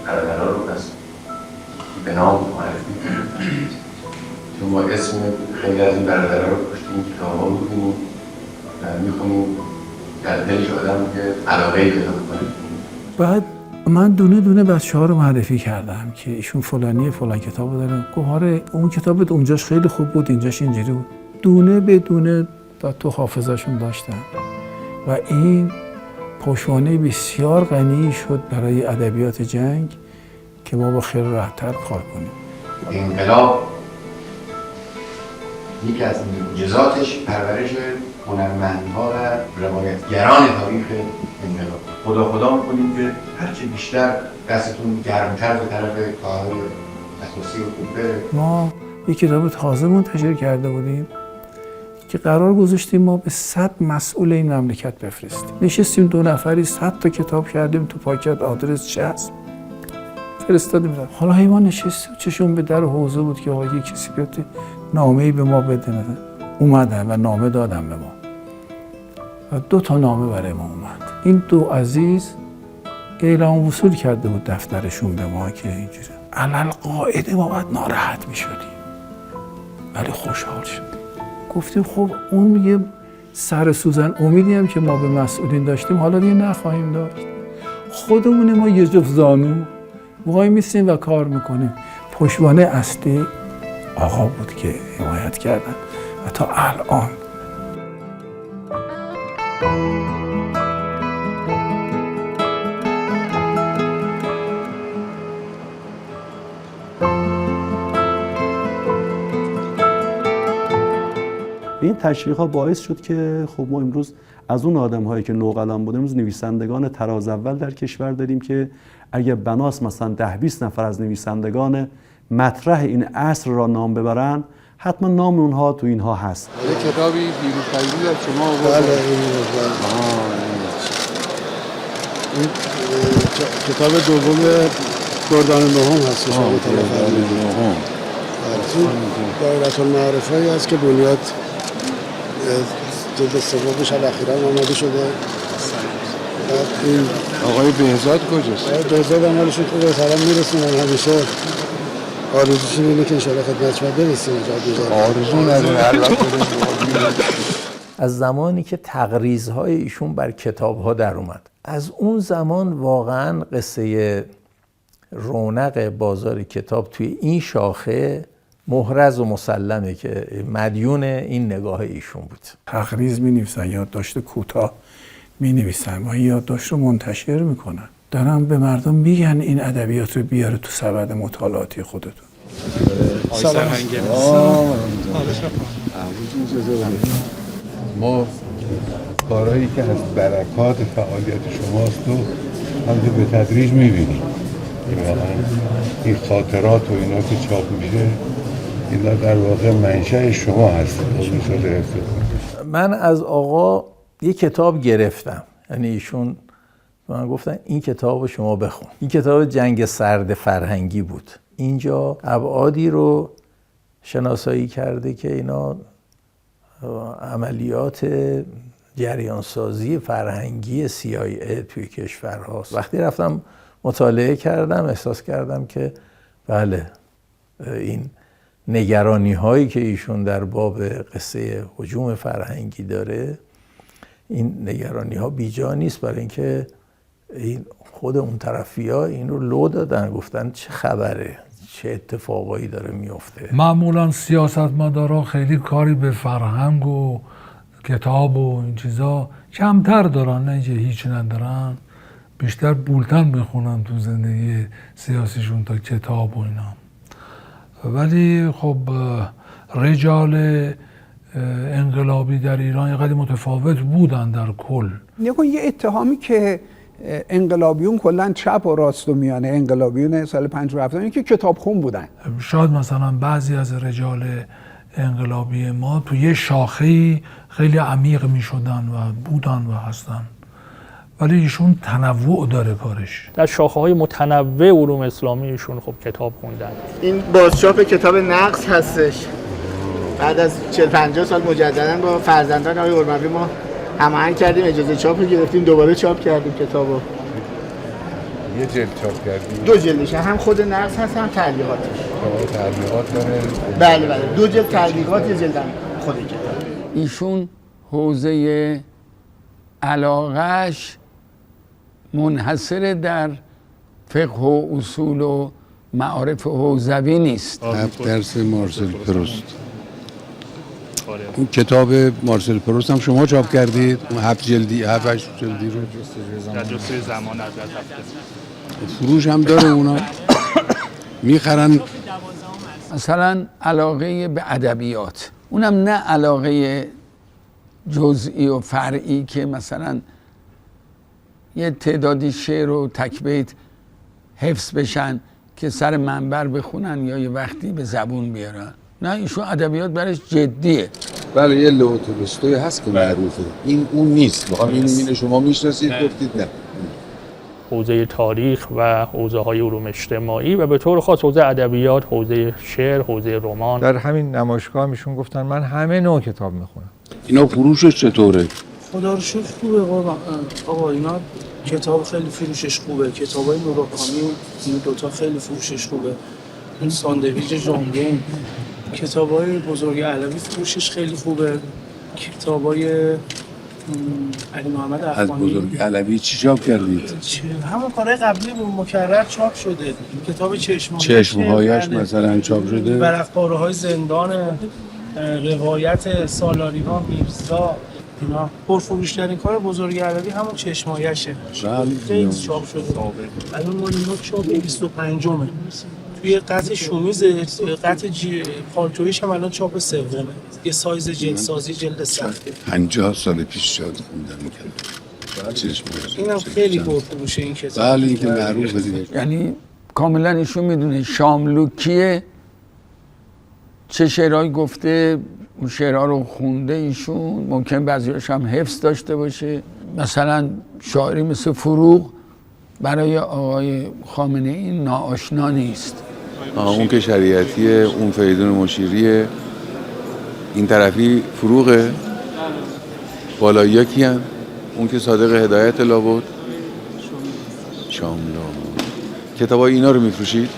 H: برادرها رو پس به نام معرفی کنیم، چون ما اسم خیلی از این برادرها رو پشتیم کتاب‌ها بودیم و می‌خونیم در دلش آدم که علاقه پیدا کنیم.
B: بعد من دونه دونه بچه‌ها رو معرفی کردم که ایشون فلانی فلان کتابو داره. گفت آره اون کتابت اونجاش خیلی خوب بود، اینجاش اینجوری بود. دونه به دونه تو حافظه‌شون داشتن و این پشتوانه بسیار غنی شد برای ادبیات جنگ
P: که ما با خیال راحت‌تر کار کنیم.
H: انقلاب یکی از معجزاتش پرورش هنرمندها و روایتگران تاریخ انقلاب. خدا می‌کنیم که هرچی بیشتر دستتون گرمتر به طرف کارهای اساسی و خوب بره.
P: ما یک کتاب تازه منتشر کرده بودیم که قرار گذاشتیم ما به 100 مسئول این مملکت بفرستیم. نشستیم 2 نفری 100 تا کتاب کردیم تو پاکت، آدرس چسب فرستادیم. حالا حیوان نشست چشون به در حوزه بود که آقا کسی بیاد نامه‌ای به ما بده. اومدن و نامه دادن به ما و 2 تا نامه برای ما اومد. این 2 عزیز اعلام وصول کرده بود دفترشون به ما که اینجوری علل قاعده ما باید ناراحت می‌شدیم ولی خوشحال شدیم. گفتیم خب اون یه سر سوزن امیدی هم که ما به مسئولین داشتیم حالا دیگه نخواهیم داشت. خودمون ما یه جفت زانو وای میسیم و کار میکنیم. پشتوانه اصلی آقا بود که حمایت کردن و تا الان
E: این تشویق‌ها باعث شد که خب ما امروز از اون آدم‌هایی که نوقلم بودیم امروز نویسندگان تراز اول در کشور داریم که اگه بناس مثلا 10-20 نفر از نویسندگان مطرح این عصر را نام ببرن حتما نام اونها تو اینها هست.
S: یه کتابی بیروپیلی از شما آورد.
A: بله این کتاب دوم گردان نهم هست. دایره المعارفه‌ای هست که بنیاد جلد سومش اخیراً آماده شده. این
S: آقای بهزاد کجاست؟
A: آقای بهزاد عملشون خوبه، سلام میرسیم. همیشه آرزوشون اینه که انشاءالله خدمت شما برسیم.
S: آرزو نداره.
B: از زمانی که تقریض‌های ایشون بر کتاب‌ها در اومد، از اون زمان واقعاً قصه رونق بازار کتاب توی این شاخه محرز و مسلمه که مدیون این نگاه ایشون بود.
P: تقریض می‌نویسن، یادداشت کوتاه می‌نویسن و یادداشت رو منتشر میکنن. دارن به مردم میگن این ادبیات رو بیاره تو سبد مطالعاتی خودتون.
D: سلام.
H: ما کارهایی که از برکات فعالیت شماست و همینطور به تدریج می‌بینیم. این خاطرات و اینا که چاپ میشه اینا در واقع منشأ شما هست.
B: من از آقا یه کتاب گرفتم، یعنی ایشون من گفتن این کتاب رو شما بخون. این کتاب جنگ سرد فرهنگی بود. اینجا ابعادی رو شناسایی کرده که اینا عملیات جریانسازی فرهنگی CIA توی کشور هاست. وقتی رفتم مطالعه کردم احساس کردم که بله این نگرانی هایی که ایشون در باب قصه هجوم فرهنگی داره این نگرانی ها بیجا نیست، برای اینکه این خود اون طرفی ها این رو لو دادن، گفتن چه خبره، چه اتفاقایی داره میفته.
G: معمولا سیاستمدارا خیلی کاری به فرهنگ و کتاب و این چیزا کمتر دارن، نه اینکه هیچ ندارن، بیشتر بولتن میخونن تو زندگی سیاسیشون تا کتاب و اینا. ولی خب رجال انقلابی در ایران یه قدری متفاوت بودن در کل.
T: نگاه یه اتهامی که انقلابیون کلا چپ و راست و میانه انقلابیون سال 57 این که کتابخون بودن.
G: شاید مثلا بعضی از رجال انقلابی ما تو یه شاخه‌ای خیلی عمیق میشدن و بودن و هستن، ولی ایشون تنوع داره کارش.
N: در شاخه‌های متنوع علوم اسلامی ایشون خب کتاب خوندن.
F: این بازچاپ کتاب نقص هستش. بعد از 40-50 سال مجددا با فرزندان آقای اورموی ما هماهنگ کردیم، اجازه چاپ رو گرفتیم، دوباره چاپ کردیم کتابو.
H: یه جلد چاپ کردیم.
F: 2 جلدش هم خود نقص هست هم تعلیقاتش.
H: تعلیقات داره.
F: بله 2 جلد تعلیقات، یه جلد هم خود کتاب.
C: ایشون حوزه علاقش منحصر در فقه و اصول و معارف حوزوی نیست.
H: 7 درس مارسل پروست. اون کتاب مارسل پروست هم شما چاپ کردید؟ اون 7 جلدی 7-8 جلدی رو
N: در جستجوی زمان از
H: فروش هم داره اونا. میخرن.
C: مثلا علاقه به ادبیات، اونم نه علاقه جزئی و فرعی که مثلا یه تعدادی شعر و تکبیت حفظ بشن که سر منبر بخونن یا یه وقتی به زبون بیارن. نه، ایشون ادبیات برش جدیه.
H: بله یه لئو تولستوی هست که معروفه، این اون نیست. واقعا اینو شما میشناسید گفتید نه.
N: حوزه تاریخ و حوزه‌های علوم اجتماعی و به طور خاص حوزه ادبیات، حوزه شعر، حوزه رمان.
W: در همین نمایشگاه میشون گفتن من همه نوع کتاب میخونم.
H: اینا فروشش چطوره؟
I: خدا رو شکر خوبه آقا اینا کتاب خیلی فروشش خوبه. کتابای موراکامی این دوتا خیلی فروشش خوبه. این ساندویچ ژامبون، کتابای بزرگ علوی فروشش خیلی خوبه. کتابای علی محمد افغانی.
H: از بزرگ علوی چی چاپ کردید؟
I: همون کارهای قبلی مکرر چاپ شده. کتاب
H: چشمهایش مثلا چاپ شده.
I: ورق‌پاره‌های زندان، روایت سالاریان میرزا، اینا پرفروش‌ترین کار بزرگ علوی همون چشمهایشه. خیلی چاپ شده. الان ما اینا چاپ 25مه. توی قطع شومیزه، قطع پالتویش هم الان چاپ سومه. یه سایز جلدسازی جلد سخته.
H: 50 سال پیش شاید خوندم می‌کردم.
I: اینم خیلی پرفروشه این کتاب.
H: بله این که معروفه دیگه.
C: یعنی کاملا ایشون میدونه شاملوکیه چه شعرهایی گفته، اون شعرها رو خونده ایشون. ممکن بعضی‌هاش هم حفظ داشته باشه. مثلا شاعری مثل فروغ برای آقای خامنه‌ای ناآشنا نیست.
H: اون که شریعتیه، اون فریدون مشیریه، این طرفی فروغه، بالایی‌ها کیان؟ اون که صادق هدایت لابد، شاملو. کتابای اینا رو میفروشید؟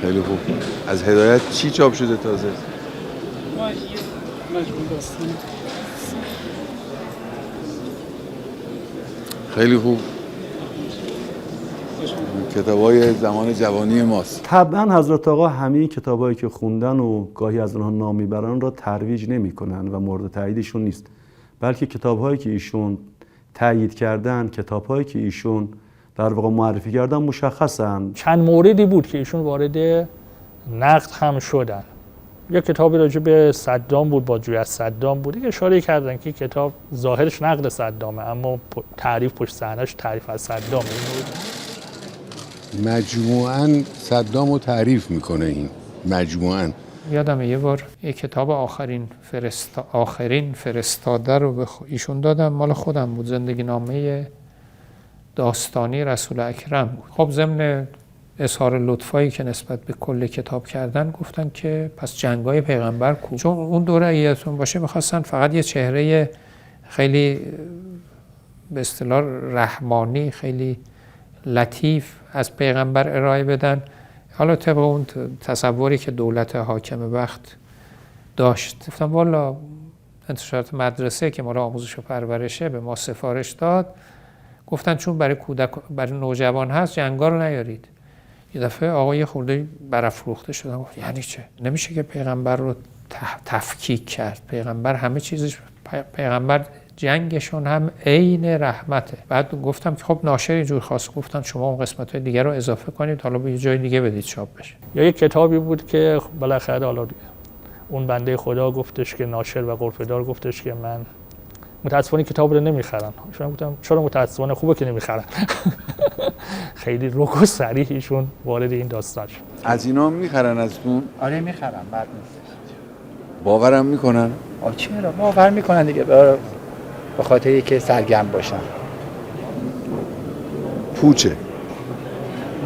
H: خیلی خوب. از هدایت چی چاپ شده تازه؟ خیلی خوب. کتابای زمان جوانی ماست.
E: طبعا حضرت آقا همه کتابایی که خوندن و گاهی از اونها نام میبرن را ترویج نمیکنن و مورد تاییدشون نیست، بلکه کتابهایی که ایشون تایید کردن، کتابهایی که ایشون در واقع معرفی کردن مشخصن.
N: چند موردی بود که ایشون وارد نقد هم شدن. یک کتابی راجع به صدام بود، بازجویی از صدام بود که اشاره کردن که کتاب ظاهرش نقد صدامه اما تعریف پشت صحنه‌اش تعریف از صدامه.
H: مجموعاً صدام رو تعریف میکنه این مجموعاً.
B: یادمه یه بار یه کتاب آخرین فرستاده رو به ایشون دادم، مال خودم بود، زندگی نامه داستانی رسول اکرم بود. خب ضمن اظهار لطفایی که نسبت به کل کتاب کردن گفتن که پس جنگای پیغمبر کو؟ چون اون دوره اگه یادتون باشه می‌خواستن فقط یه چهره خیلی به اصطلاح رحمانی، خیلی لطیف از پیغمبر ارائه بدن. حالا طبق اون تصوری که دولت حاکم وقت داشت. گفتم والا انتشارات مدرسه که ما را آموزش و پرورشه به ما سفارش داد، گفتن چون برای نوجوان هست جنگا رو نیارید. یه دفعه آقای خورده برافروخته شدن، گفت یعنی چه؟ نمیشه که پیغمبر رو تفکیک کرد. پیغمبر همه چیزش، پیغمبر جنگشون هم عین رحمته. بعد گفتم که خب ناشر اینجور خواست، گفتن شما اون قسمت‌های دیگه رو اضافه کنید، حالا به یه جای دیگه بدید چاپ بشه.
N: یا یک کتابی بود که بالاخره حالا اون بنده خدا گفتش که ناشر و غرفه‌دار گفتش که من متاسفانه کتاب رو نمیخرن. شما گفتم چرا متاسفانه؟ خوبه که نمیخرن. خیلی رک و صریح ایشون وارد این داستان شد.
H: از اینا میخرن ازتون؟
J: آره میخرن، بعد نیست.
H: باورم میکنن؟
J: چرا باور میکنن دیگه، به خاطر اینکه سرگرم باشن.
H: پوچه.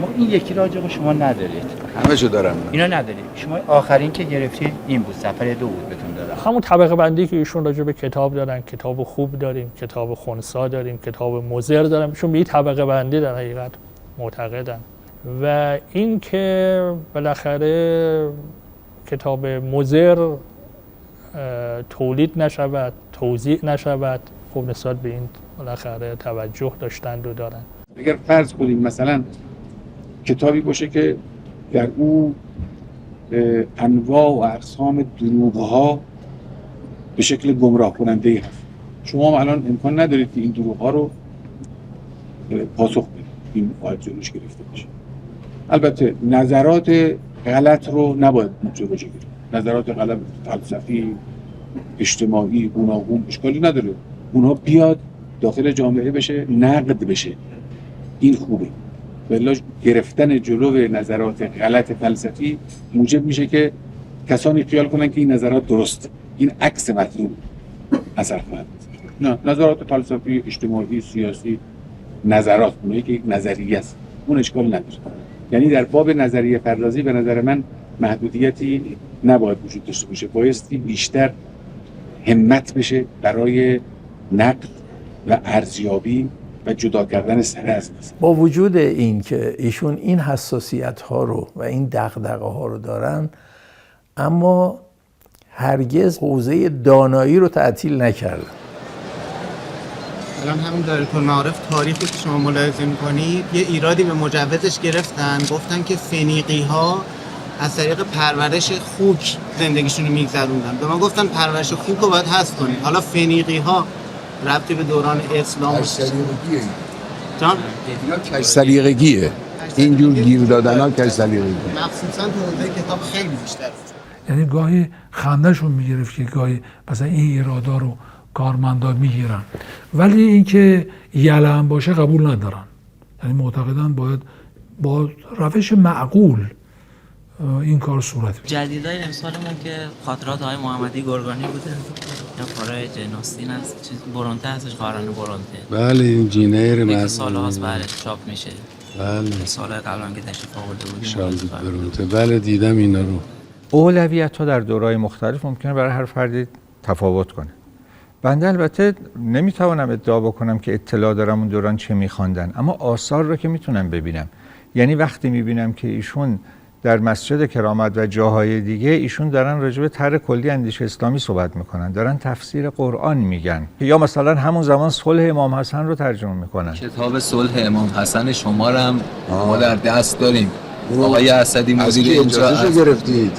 J: ما این یکی راجع به شما ندارید.
H: همه شو دارم.
J: اینا ندارید. شما آخرین که گرفتید این بود، سفر 2 بود بهتون دادم.
N: همون طبقه بندی که ایشون راجع به کتاب دارن، کتاب خوب داریم، کتاب خنثی داریم، کتاب مضر داریم، ایشون به این طبقه بندی در حقیقت معتقدن. و این که بالاخره کتاب مضر تولید نشود، توزیع نشود، خب نسبت به این بالاخره توجه داشتند و دارن.
S: اگر فرض کنیم مثلا کتابی باشه که در او انواع و اقسام دروغ‌ها به شکل گمراه کننده هست، شما الان امکان ندارید که این دروغ‌ها رو پاسخ بدید، این باید جلوش گرفته بشه. البته نظرات غلط رو نباید جلوشو گرفت. نظرات غلط فلسفی، اجتماعی، گوناگون اشکالی نداره. اونها بیاد داخل جامعه بشه، نقد بشه. این خوبه. بلا گرفتن جلو نظرات غلط فلسفی موجب میشه که کسانی خیال کنن که این نظرات درست، این عکس مطلوب اثر خواهد. نه، نظرات فلسفی، اجتماعی، سیاسی، نظرات اونایی که یک نظریه است، اون اشکال نداره. یعنی در باب نظریه پردازی به نظر من محدودیتی نباید وجود داشته باشه، بایستی بیشتر همت بشه برای نقد و ارزیابی و جدا کردن سر از مثل.
B: با وجود این که ایشون این حساسیت ها رو و این دغدغه ها رو دارن، اما هرگز حوزه دانایی رو تعطیل نکردن.
F: الان همین دایره المعارف تاریخی که شما ملاحظه می‌کنید یه ایرادی به مجوزش گرفتن، گفتن که فنیقی ها از طریق پرورش خوک زندگیشون رو می‌گذروندن. به ما گفتن پرورش خوک رو باید حذف کنید. حالا فنیقی ها ربطی به دوران اسلام
H: سلیقگیه. جان؟ کج سلیقگیه. اینجور گیر دادن ها کج سلیقگیه.
F: مخصوصا تو حوزه کتاب خیلی بیشتر.
G: یعنی گاهی خندهشون میگرفت که گاهی مثلا این ایرادا رو کارمندا میگیرن، ولی اینکه یلم باشه قبول ندارن. یعنی معتقدن باید با روش معقول این کار صورت بگیره.
K: جدیدای امسالمون که خاطرات آقای محمدی گرگانی بوده، یا کارهای جناستین است، چیز برونته هستش، قارن برونته.
H: بله این جینیر
K: مثلا سال‌هاست بله چاپ میشه.
H: بله
K: سال قبلا که تشریف آورده بودیم
H: شالد برونته. بله دیدم اینا رو.
W: اولویت‌ها در دوره‌های مختلف ممکنه برای هر فردی تفاوت کنه. بنده البته نمیتوانم ادعا بکنم که اطلاع دارم اون دوران چه میخواندن، اما آثار رو که میتونم ببینم. یعنی وقتی میبینم که ایشون در مسجد کرامت و جاهای دیگه ایشون دارن راجع به طرح کلی اندیشه اسلامی صحبت میکنن، دارن تفسیر قرآن میگن، یا مثلا همون زمان صلح امام حسن رو ترجمه میکنن.
M: کتاب صلح امام حسن شما رو هم ما در دست داریم. آقای اسدی مدیر
H: اجازه گرفتید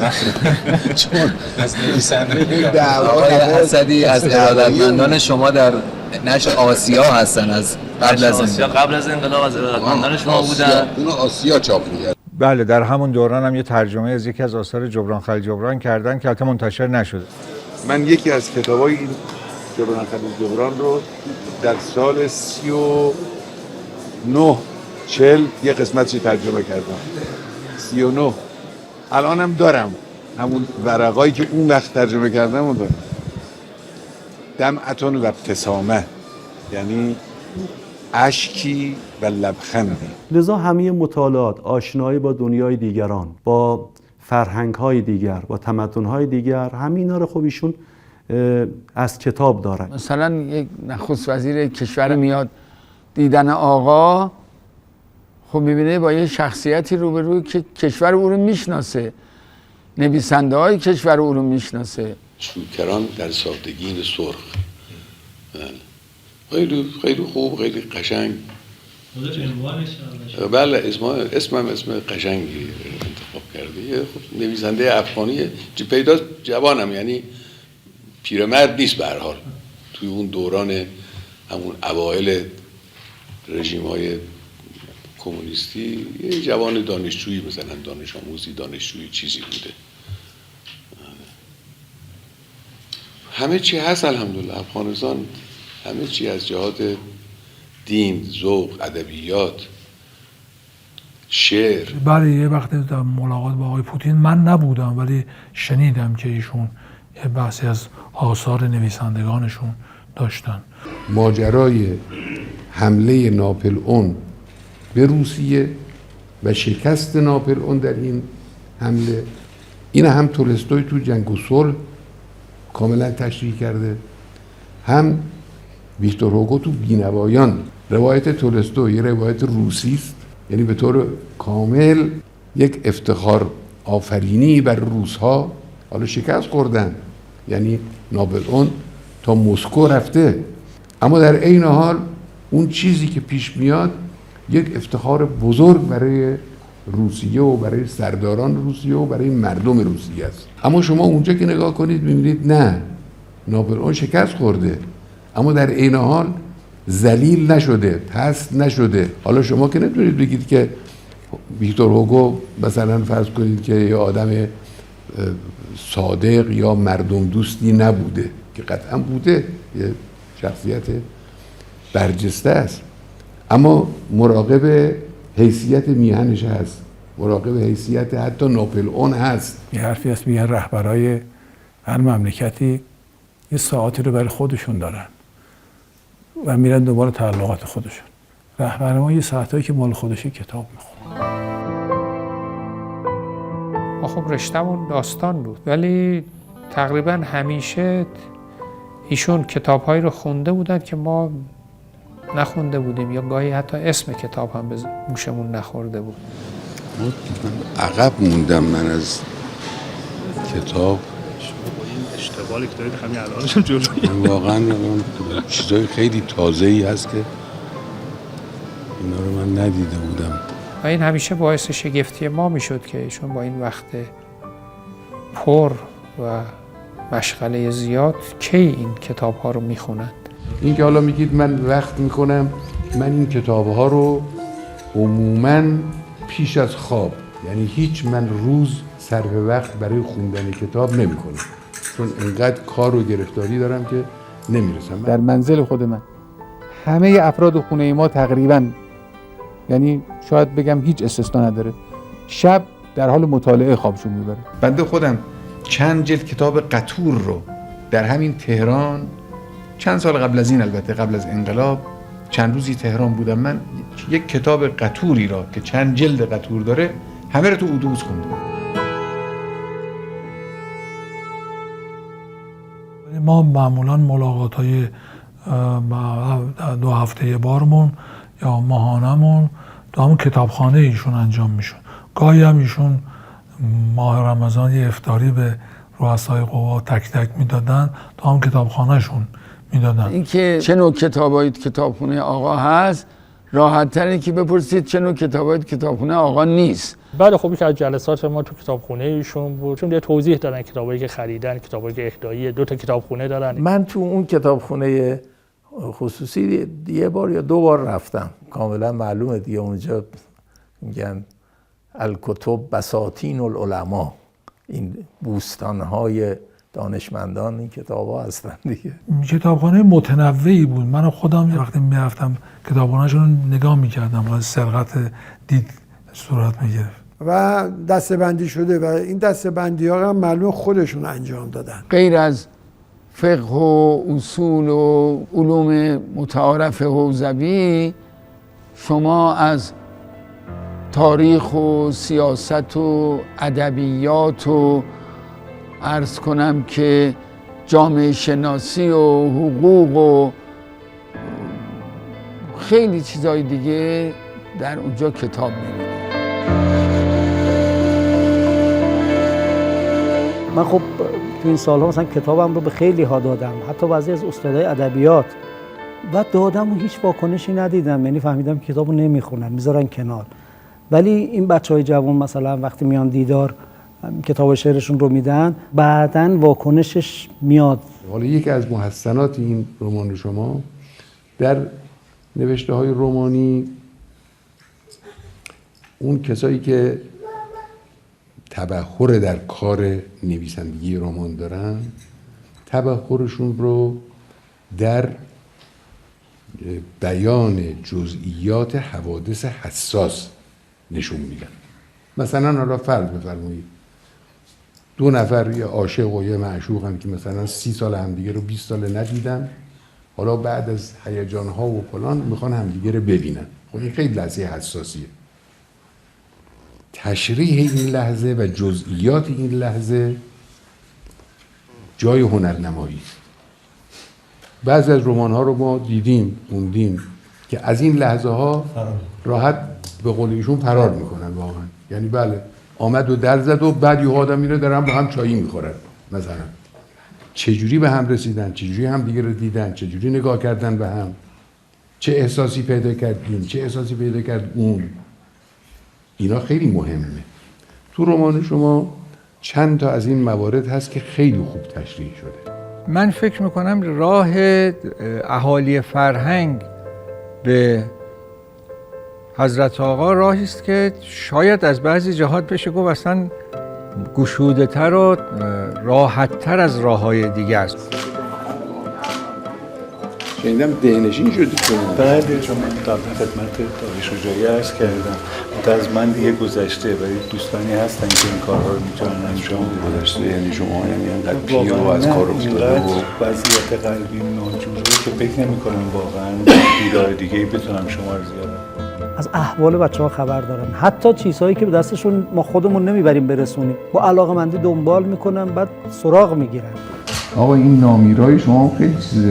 M: چون از نویسنده آقای اسدی از ارادتمندان شما در نشر آسیا هستن، از قبل از
K: آسیا قبل از انقلاب از ارادتمندان شما بودن.
H: اون آسیا چاپ می‌کرد.
W: بله در همون دوران هم یه ترجمه از یکی از آثار جبران خلیل جبران کردن که البته منتشر نشده.
S: من یکی از کتابای این جبران خلیل جبران رو در سال 39 40 یه قسمتش ترجمه کردم. 39 الانم دارم همون ورقایی که اون وقت ترجمه کردم رو دارم. دمعتون و ابتسامه، یعنی اشکی و لبخندی.
E: لذا همه مطالعات، آشنایی با دنیای دیگران، با فرهنگ‌های دیگر، با تمدن‌های دیگر، همینا رو خب ایشون از کتاب دارن.
C: مثلا یک نخست وزیر کشور میاد دیدن آقا، خب میبینه با یه شخصیتی روبروی که کشور او رو میشناسه، نویسنده های کشور او رو میشناسه.
H: شوکران در سادگی سرخ. خیلی خیلی خوب، خیلی قشنگ. بله اسمم اسم قشنگی انتخاب کرده. یه خب نویسنده افغانیه، پیداست جوانم، یعنی پیرمرد نیست به هر حال. توی اون دوران همون اوایل رژیم‌های کمونیستی یه جوان دانشجویی، مثلا دانش آموزی، دانشجویی چیزی بوده. همه چی هست الحمدلله. افغانستان همه چی از جهات دین، ذوق، ادبیات، شعر.
G: بله یه وقتی در ملاقات با آقای پوتین من نبودم، ولی شنیدم که ایشون یه بحثی از آثار نویسندگانشون داشتن.
H: ماجرای حمله ناپلئون به روسیه و شکست ناپلئون در این حمله، این هم تولستوی تو جنگ و صلح کاملا تشریح کرده، هم ویکتور هوگو تو بینوایان. روایت تولستوی یه روایت روسی است، یعنی به طور کامل یک افتخار آفرینی بر روس‌ها. حالا شکست خوردن، یعنی ناپلئون تا مسکو رفته، اما در عین حال اون چیزی که پیش میاد یک افتخار بزرگ برای روسیه و برای سرداران روسیه و برای مردم روسیه است. اما شما اونجا که نگاه کنید می‌بینید نه، ناپلئون شکست خورده اما در عین حال ذلیل نشده، پست نشده. حالا شما که نمیتونید بگید که ویکتور هوگو مثلا فرض کنید که یه آدم صادق یا مردم دوستی نبوده، که قطعا بوده، یه شخصیت برجسته است، اما مراقب حیثیت میهنش هست، مراقب حیثیت حتی ناپلئون هست.
L: یه حرفی هست میگن رهبرای هر مملکتی یه ساعتی رو برای خودشون دارن و میرن دنبال تعلقات خودشون. رهبر ما یه ساعتایی که مال خودشه کتاب میخونه.
Q: ما خب رشتمون داستان بود، ولی تقریبا همیشه ایشون کتاب‌هایی رو خونده بودن که ما نخونده بودیم، یا گاهی حتی اسم کتاب هم به گوشمون نخورده بود.
H: عقب موندم من از کتاب.
D: اشتغالی که دارید همین الانشم جلویی.
H: واقعا چیزای خیلی تازه‌ای هست که اینا رو من ندیده بودم.
Q: و این همیشه باعث شگفتی ما میشد که ایشون با این وقت پر و مشغله زیاد کی این کتاب ها رو میخونند.
H: این که حالا میگید من وقت میکنم، من این کتاب ها رو عموماً پیش از خواب، یعنی هیچ من روز صرف وقت برای خوندن کتاب نمیکنم، چون اینقدر کار و گرفتاری دارم که نمیرسم.
R: در منزل خود من همه افراد خونه ما تقریباً، یعنی شاید بگم هیچ استثنا نداره، شب در حال مطالعه خوابشون میبره. بنده خودم چند جلد کتاب قطور رو در همین تهران، چند سال قبل از این، البته قبل از انقلاب، چند روزی تهران بودم، من یک کتاب قطوری را که چند جلد قطور داره همه رو تو اتوبوس خوندم.
G: ما معمولا ملاقات‌های 2 هفته بارمون یا ماهانمون تو همون کتابخانه ایشون انجام میشد. گاهی هم ایشون ماه رمضان یه افطاری به رؤسای قوا تک تک میدادن، تو هم کتابخانهشون میدادن.
C: اینکه چه نوع کتابایی کتابخونه آقا هست راحت تره که بپرسید چه نوع کتابایی کتابخونه آقا نیست.
N: بعد خب که از جلسات ما تو کتابخونه ایشون بود، چون یه توضیح دادن کتابایی که خریدن، کتابایی که اهدایی، 2 تا کتابخونه دارن.
B: من تو اون کتابخونه خصوصی یه بار یا 2 بار رفتم، کاملا معلومه دیگه اونجا میگن الکتب بساتین العلماء، این بوستان‌های دانشمندان این کتاب‌ها هستن دیگه.
G: کتابخانه متنوعی بود. من خودم وقتی میرفتم کتابخانه‌شون نگاه میکردم و سرقت دید صورت میگرفت.
P: و دسته‌بندی شده و این دسته‌بندی‌ها هم معلوم خودشون انجام دادن.
C: غیر از فقه و اصول و علوم متعارف حوزوی، شما از تاریخ و سیاست و ادبیات و عرض کنم که جامعه شناسی و حقوق و خیلی چیزای دیگه در اونجا کتاب می‌بینید.
X: من خب تو این سال‌ها مثلا کتابم رو به خیلی ها دادم، حتی بعضی از استادای ادبیات، و دادم و هیچ واکنشی ندیدم، یعنی فهمیدم کتابو نمیخونن، میذارن کنار. ولی این بچهای جوان مثلا وقتی میان دیدار کتاب شعرشون رو میدن، بعداً واکنشش میاد.
H: حالا یکی از محسنات این رمان شما در نوشته های رمانی، اون کسایی که تبحر در کار نویسندگی رمان دارن، تبحرشون رو در بیان جزئیات حوادث حساس نشون میدن. مثلا حالا فرض بفرمایید 2 نفر، یه عاشق و یه معشوق هم که مثلا 30 سال همدیگه رو 20 سال ندیدن، حالا بعد از هیجان‌ها و فلان میخوان همدیگه رو ببینن. خب این خیلی لحظه حساسیه. تشریح این لحظه و جزئیات این لحظه جای هنرنمایی است. بعضی از رمان‌ها رو ما دیدیم، خوندیم که از این لحظه ها راحت به قول ایشون فرار میکنن واقعا. یعنی بله آمد و در زد و بعد یه آدم میره دارن با هم چایی میخورن مثلا. چجوری به هم رسیدن، چجوری هم دیگه رو دیدن، چجوری نگاه کردن به هم، چه احساسی پیدا کرد این، چه احساسی پیدا کرد اون، اینا خیلی مهمه. تو رمان شما چند تا از این موارد هست که خیلی خوب تشریح شده.
W: من فکر میکنم راه اهالی فرهنگ به حضرت آقا راهی است که شاید از بعضی جهات بشه گفت اصلا گشوده تر و راحت تر از راههای دیگه است.
H: شنیدم دهنشین شدی شما.
A: بله، چون من قبل خدمت داری شجاعی عرض کردم از من دیگه گذشته، ولی دوستانی هستن که این کارها رو میتونن انجام بدن.
H: گذشته یعنی شما یعنی انقدر پیر و از کار افتاده و
A: وضعیت قلبی ناجوره که فکر نمی‌کنم واقعا دیدار دیگه‌ای بتونم شما رو زیاد
X: از احوال بچه‌ها خبر دارن، حتی چیزهایی که به دستشون ما خودمون نمیبریم برسونیم، با علاقه‌مندی دنبال میکنن، بعد سراغ میگیرن.
H: آقا این نامیرای شما خیلی چیز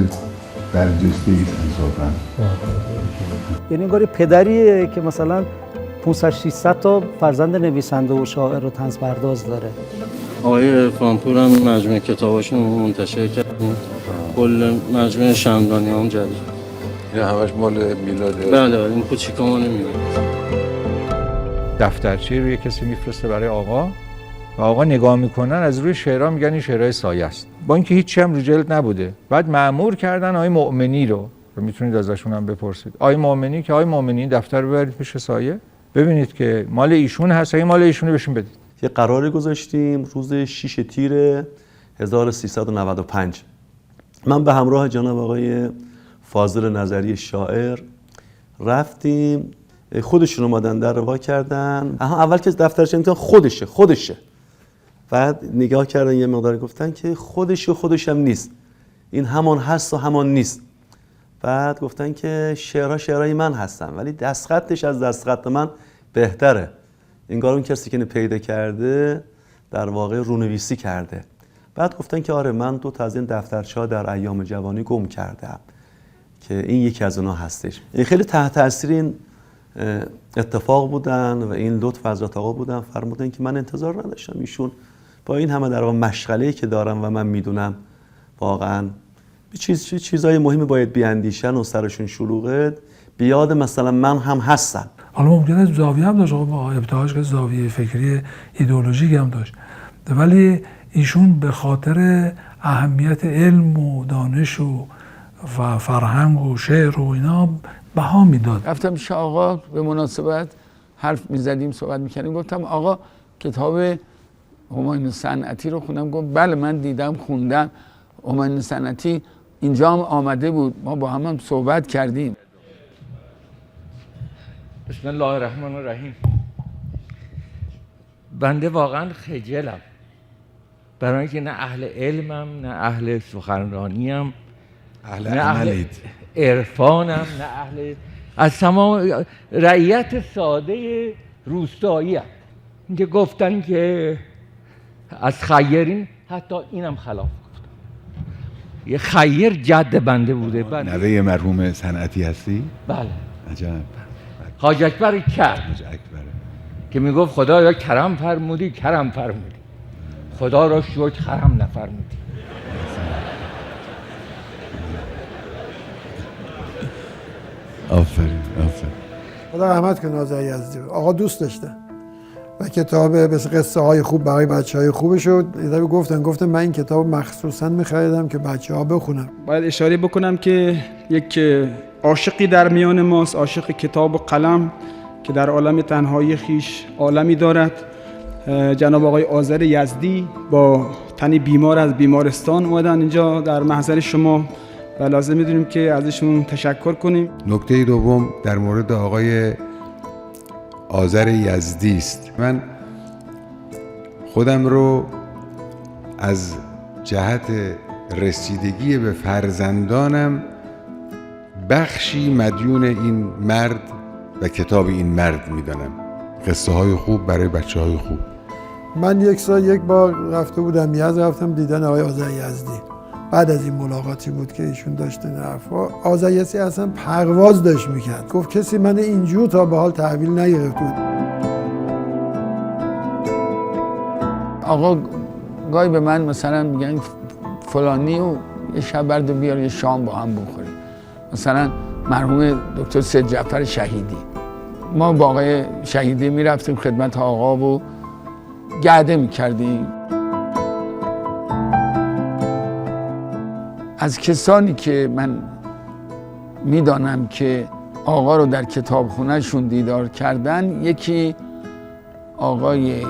H: برجسته ایست انصافاً.
X: یعنی انگار پدریه که مثلا 500-600 تا فرزند نویسنده و شاعر و طنز پرداز داره.
O: آقای عرفانپور هم مجموعه کتاباشون منتشر کردیم، کل مجموعه شمدانی هم جدید.
W: این همش مال میلاده؟
O: بله، این کوچیکا ما نمیدونم.
W: دفترچه روی کسی میفرسته برای آقا و آقا نگاه میکنن، از روی شعرها میگن این شعرهای سایه است، با اینکه هیچی هم رو جلد نبوده. بعد مأمور کردن آقای مؤمنی رو میتونید ازشون هم بپرسید، آقای مؤمنی که آقای مؤمنی دفتر ببرید پیش سایه ببینید که مال ایشون هست، این مال ایشونه بهشون بدید.
E: یه قراری گذاشتیم روز 6 تیر 1395. من به همراه جناب آقای فاضل نظری شاعر رفتیم، خودشون اومدن در روا کردن. اول که دفترچه میتونن خودشه. بعد نگاه کردن یه مقدار گفتن که خودش هم نیست، این همان هست و همان نیست. بعد گفتن که شعرهای من هستن ولی دستخطش از دستخط من بهتره. انگار اون کسی که پیدا کرده در واقع رونویسی کرده. بعد گفتن که آره من 2 تا از این دفترچه‌ها در ایام جوانی گم کردم که این یکی از اونها هستش. این خیلی تحت تاثیر این اتفاق بودن و این لطف حضرت آقا بودن، فرمودن که من انتظار نداشتم ایشون با این همه در واقع مشغله‌ای که دارم و من میدونم واقعا چیزای مهمی باید بیاندیشن و سرشون شلوغه، بیاد مثلا من هم هستم.
G: حالا ممکنه زاویه هم داشت، با ابتداش که زاویه فکری ایدئولوژیک هم داشت، ولی ایشون به خاطر اهمیت علم و دانش و فرهنگ و شعر و اینا بها میداد.
C: رفتم پیش آقا به مناسبت حرف میزدیم، صحبت میکردیم، گفتم آقا کتاب همایون صنعتی رو خوندم. گفت بله من دیدم خوندم، همایون صنعتی اینجا هم آمده بود، ما با هم صحبت کردیم.
W: بسم الله الرحمن الرحیم. بنده واقعا خجلم برای اینکه نه اهل علمم، نه اهل سخنرانیم، نه اهل عرفانم، نه اهل از تمام رعیت ساده روستاییم که گفتن که از خیرین، حتی اینم خلاف گفتن. یه خیر جد بنده بوده.
H: نوه مرحوم صنعتی هستی؟
W: بله.
H: عجب.
W: حاج اکبر کرد که میگفت خدایا کرم فرمودی، خدا را شکر خرم نفرمودی.
H: آفرین.
P: خدا رحمت کنه ناظر یزدی. آقا دوست داشتن و کتاب قصه های خوب برای بچهای خوبش رو گفتن من این کتاب مخصوصا می‌خریدم که بچه‌ها بخونن.
U: باید اشاره بکنم که یک عاشقی در میان ماست، عاشق کتاب و قلم که در عالم تنهایی خیش عالمی دارد. جناب آقای آذر یزدی با تنی بیمار از بیمارستان اومدن اینجا در محضر شما و لازم می‌دونیم که ازشون تشکر کنیم.
H: نکته دوم در مورد آقای آذر یزدی است. من خودم رو از جهت رسیدگی به فرزندانم بخشی مدیون این مرد و کتاب این مرد میدانم. قصه های خوب برای بچه های خوب.
P: من یک بار رفته بودم یزد، رفتم دیدن آقای آذر یزدی. بعد از این ملاقاتی بود که ایشون داشتن حرفا، آذر یزدی اصلا پرواز داشت میکرد. گفت کسی من اینجور تا به حال تحویل نگرفت بود.
C: آقا گاهی به من مثلا میگن فلانی و یه شب برد بیار یه شام با هم بخوریم. مثلا مرحوم دکتر سید جعفر شهیدی، ما با آقای شهیدی میرفتیم خدمت آقا و گرده میکردیم. از کسانی که من میدانم که آقا رو در کتابخونهشون دیدار کردن. یکی آقای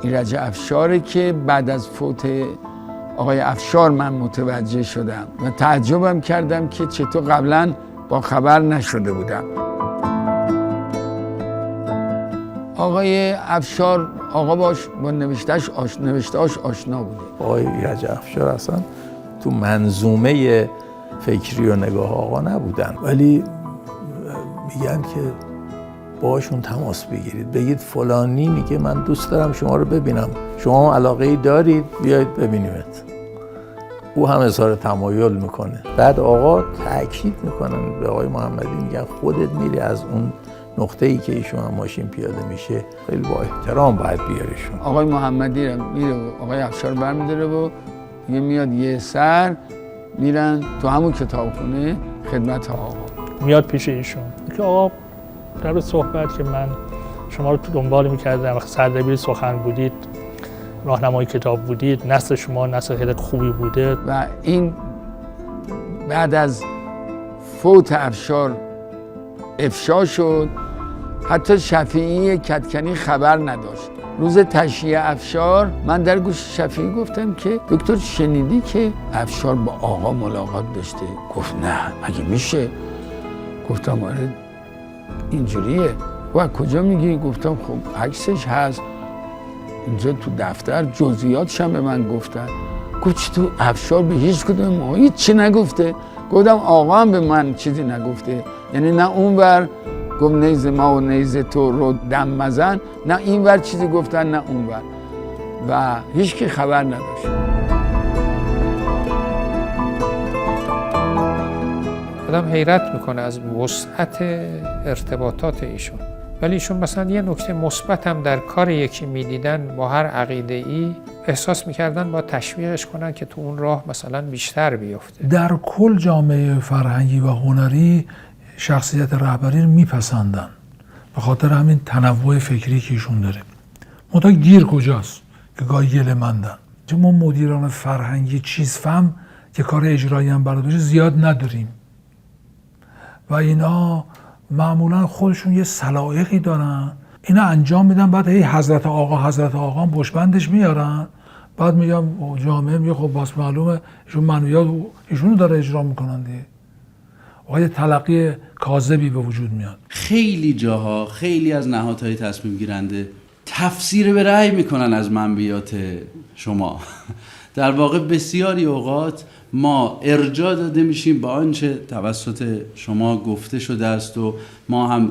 C: ایرج افشاره که بعد از فوت آقای افشار من متوجه شدم و تعجبم کردم که چطور قبلا با خبر نشده بودم. آقای افشار آقا با نوشتهاش آشنا بوده.
B: آقای ایرج افشار اصلا تو منظومه فکری و نگاه آقا نبودن، ولی میگن که باشون تماس بگیرید، بگید فلانی میگه من دوست دارم شما رو ببینم، شما علاقه‌ای دارید بیاید ببینیمت. او هم اظهار تمایل میکنه. بعد آقا تاکید میکنن به آقای محمدی، میگن خودت میری از اون نقطه‌ای که ایشون هم ماشین پیاده میشه خیلی با احترام باید بیاریشون.
C: آقای محمدی میره آقای افشار برمی‌داره و یه میاد یه سر میرن تو همون کتابخونه خدمت آقا.
N: میاد پیش ایشون که آقا در صحبت که من شما رو دنبال میکردم، وقتی سردبیر سخن بودید، راهنمای کتاب بودید، نسل شما نسل خیلی خوبی بوده.
C: و این بعد از فوت افشار افشا شد. حتی شفیعی کدکنی خبر نداشت. روز تشییع افشار من در گوش شفیعی گفتم که دکتر شنیدی که افشار با آقا ملاقات داشته؟ گفت نه، مگه میشه؟ گفتم آره اینجوریه. و کجا میگی؟ گفتم خب عکسش هست اینجا تو دفتر، جزئیاتش هم به من گفتن. گفت چطور افشار به هیچ کدوم ما هیچی نگفته؟ گفتم آقا هم به من چیزی نگفته، یعنی نه اونور گفت نیز ما و نیز تو رو دم مزن، نه اینور چیزی گفتن نه اونور، و هیچ کی خبر نداشت.
Q: آدم حیرت میکنه از وسعت ارتباطات ایشون. ولی ایشون مثلا یه نکته مثبت هم در کار یکی میدیدن با هر عقیده ای، احساس میکردن با تشویقش کنن که تو اون راه مثلا بیشتر بیفته.
G: در کل جامعه فرهنگی و هنری شخصیت رهبری رو میپسندن به خاطر همین تنوع فکری که ایشون داره. منتها گیر کجاست که گاهی گله مندن. چون ما مدیران فرهنگی چیز فهم که کار اجرایی هم بلد باشه زیاد نداریم و اینا معمولا خودشون یه سلایقی دارن، اینا انجام میدن، بعد هی حضرت آقا هم پشتبندش میارن، بعد میگم جامعه میگه خب باز معلومه ایشون منویات ایشونو داره اجرا میکنن دیگه. آقای تلقی کاذبی به وجود میاد.
I: خیلی جاها خیلی از نهادهای تصمیم گیرنده تفسیر به رأی میکنن از منبعات شما. در واقع بسیاری اوقات ما ارجاع داده میشیم به آنچه توسط شما گفته شده است و ما هم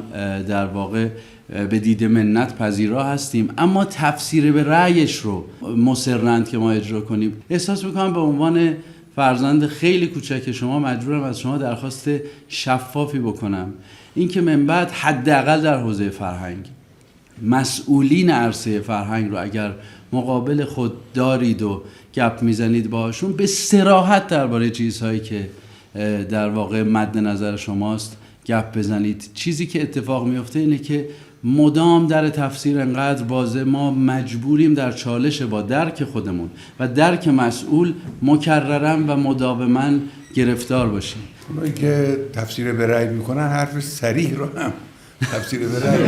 I: در واقع به دید منت پذیرا هستیم، اما تفسیر به رأیش رو مصرند که ما اجرا کنیم. احساس میکنم به عنوان فرزند خیلی کوچک شما مجبورم از شما درخواست شفافی بکنم، اینکه من بعد حداقل در حوزه فرهنگ مسئولین عرصه فرهنگ رو اگر مقابل خود دارید و گپ میزنید باهاشون، به صراحت درباره چیزهایی که در واقع مد نظر شماست گپ بزنید. چیزی که اتفاق میفته اینه که مدام در تفسیر انقدر بازه، ما مجبوریم در چالش با درک خودمون و درک مسئول مکرراً و مداوماً گرفتار باشیم.
H: اونایی که تفسیر به رأی میکنن حرف صریح رو هم تفسیر به رأی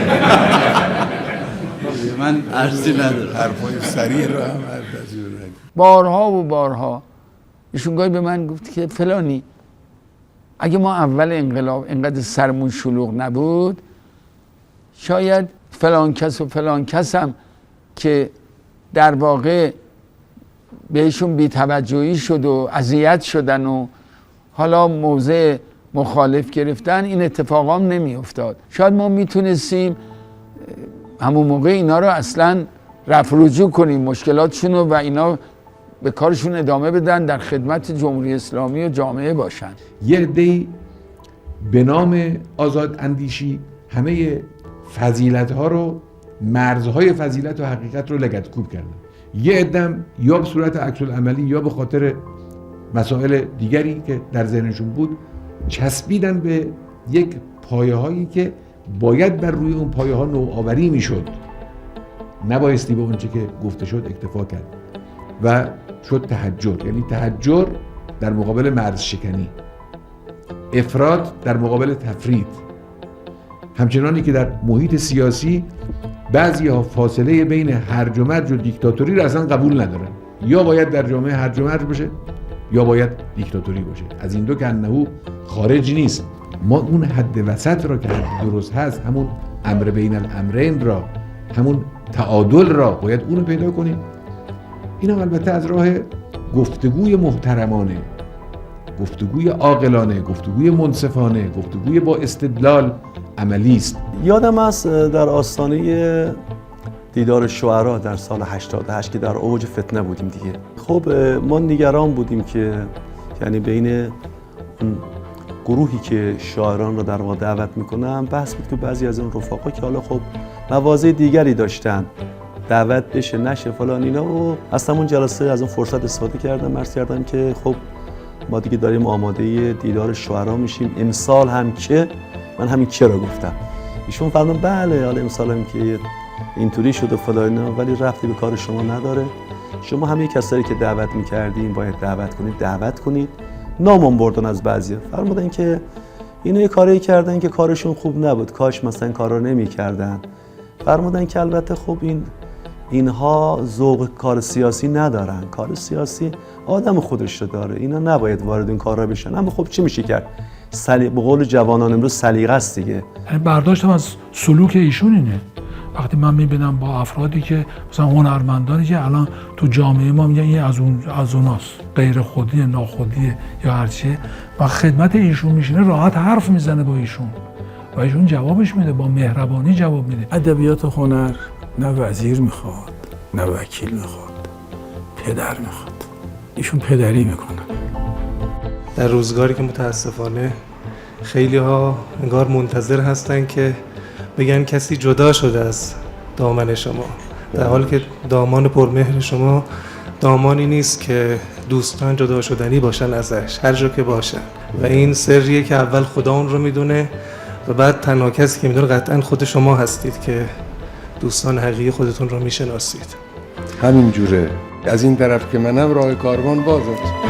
I: من عرضی ندارم،
H: حرفای صریح رو هم تفسیر به رأی.
C: بارها و بارها ایشون گاهی به من گفت که فلانی اگه ما اول انقلاب اینقدر سرمون شلوغ نبود، شاید فلان کس و فلان کس هم که در واقع بهشون بی‌توجهی شد و اذیت شدن و حالا موضع مخالف گرفتن، این اتفاقا هم نمی افتاد. شاید ما میتونستیم همون موقع اینا رو اصلا رفع رجوع کنیم، مشکلاتشون رو، و اینا به کارشون ادامه بدن، در خدمت جمهوری اسلامی و جامعه باشن.
J: یه عده‌ای به نام آزاد اندیشی همه فضیلت ها رو، مرزهای فضیلت و حقیقت رو لگدکوب کردن. یه عده‌ام یا به صورت عکس العملی یا به خاطر مسائل دیگری که در ذهنشون بود چسبیدن به یک پایه هایی که باید بر روی اون پایه ها نوآوری میشد، نبایستی به اونچه که گفته شد اکتفا کرد و شد تحجر. یعنی تحجر در مقابل مرز شکنی، افراد در مقابل تفرید، همچنانی که در محیط سیاسی بعضی‌ها فاصله بین هرج و مرج و دیکتاتوری را اصلا قبول ندارن. یا باید در جامعه هرج و مرج باشه یا باید دیکتاتوری باشه. از این دو که انه خارج نیست. ما اون حد وسط را که حد درست هست، همون امر بین الامرین را، همون تعادل را باید اونو پیدا کنیم. این هم البته از راه گفتگوی محترمانه، گفتگوی عاقلانه، گفتگوی منصفانه، گفتگوی با استدلال عملی است.
E: یادم است در آستانه دیدار شعرا در سال 88 که در اوج فتنه بودیم دیگه. خب ما نگران بودیم که یعنی بین اون گروهی که شاعران رو در واقع دعوت میکنن بحث بود که بعضی از اون رفقا که حالا خب مواضع دیگری داشتن دعوت بشه نشه فلان اینا و اصلا اون جلسه از اون فرصت استفاده کردم، عرض کردم که خب ما دیگه داریم آماده دیدار شعرا میشیم، امسال هم که من همین که رو گفتم. ایشون فرمودن بله حالا امسال هم که اینطوری شده فلان اینا ولی رفتی به کار شما نداره. شما همه کسایی که دعوت میکردین باید دعوت کنید. نامم بردن از بعضیا. فرمودن که اینا یه کاری کردن که کارشون خوب نبود، کاش مثلا کارا نمیکردن. فرمودن که البته خب اینها ذوق کار سیاسی ندارن، کار سیاسی آدم خودش رو داره، اینا نباید وارد این کارا بشن. اما خب چی میشه کرد؟ به قول جوانان امروز سلیقه است دیگه.
G: برداشتم از سلوک ایشون اینه. وقتی من میبینم با افرادی که مثلا هنرمندانی که الان تو جامعه ما میگن این از اوناست، غیر خودیه، ناخودیه یا هرچیه، و خدمت ایشون میشینه راحت حرف میزنه با ایشون و ایشون جوابش میده، با مهربانی جواب میده.
L: ادبیات و هنر نه وزیر میخواد نه وکیل میخواد، پدر میخواد. ایشون پدری میکنه.
F: در روزگاری که متاسفانه خیلی ها انگار منتظر هستن که بگن کسی جدا شده از دامن شما، در حالی که دامان پرمهر شما دامانی نیست که دوستان جدا شدنی باشن ازش هر جا که باشن، و این سریه که اول خدا اون رو میدونه و بعد تنها کسی که میدونه قطعا خود شما هستید که دوستان حقیقی خودتون رو میشناسید.
H: همین جوره. از این طرف که منم راه کاروان بازه.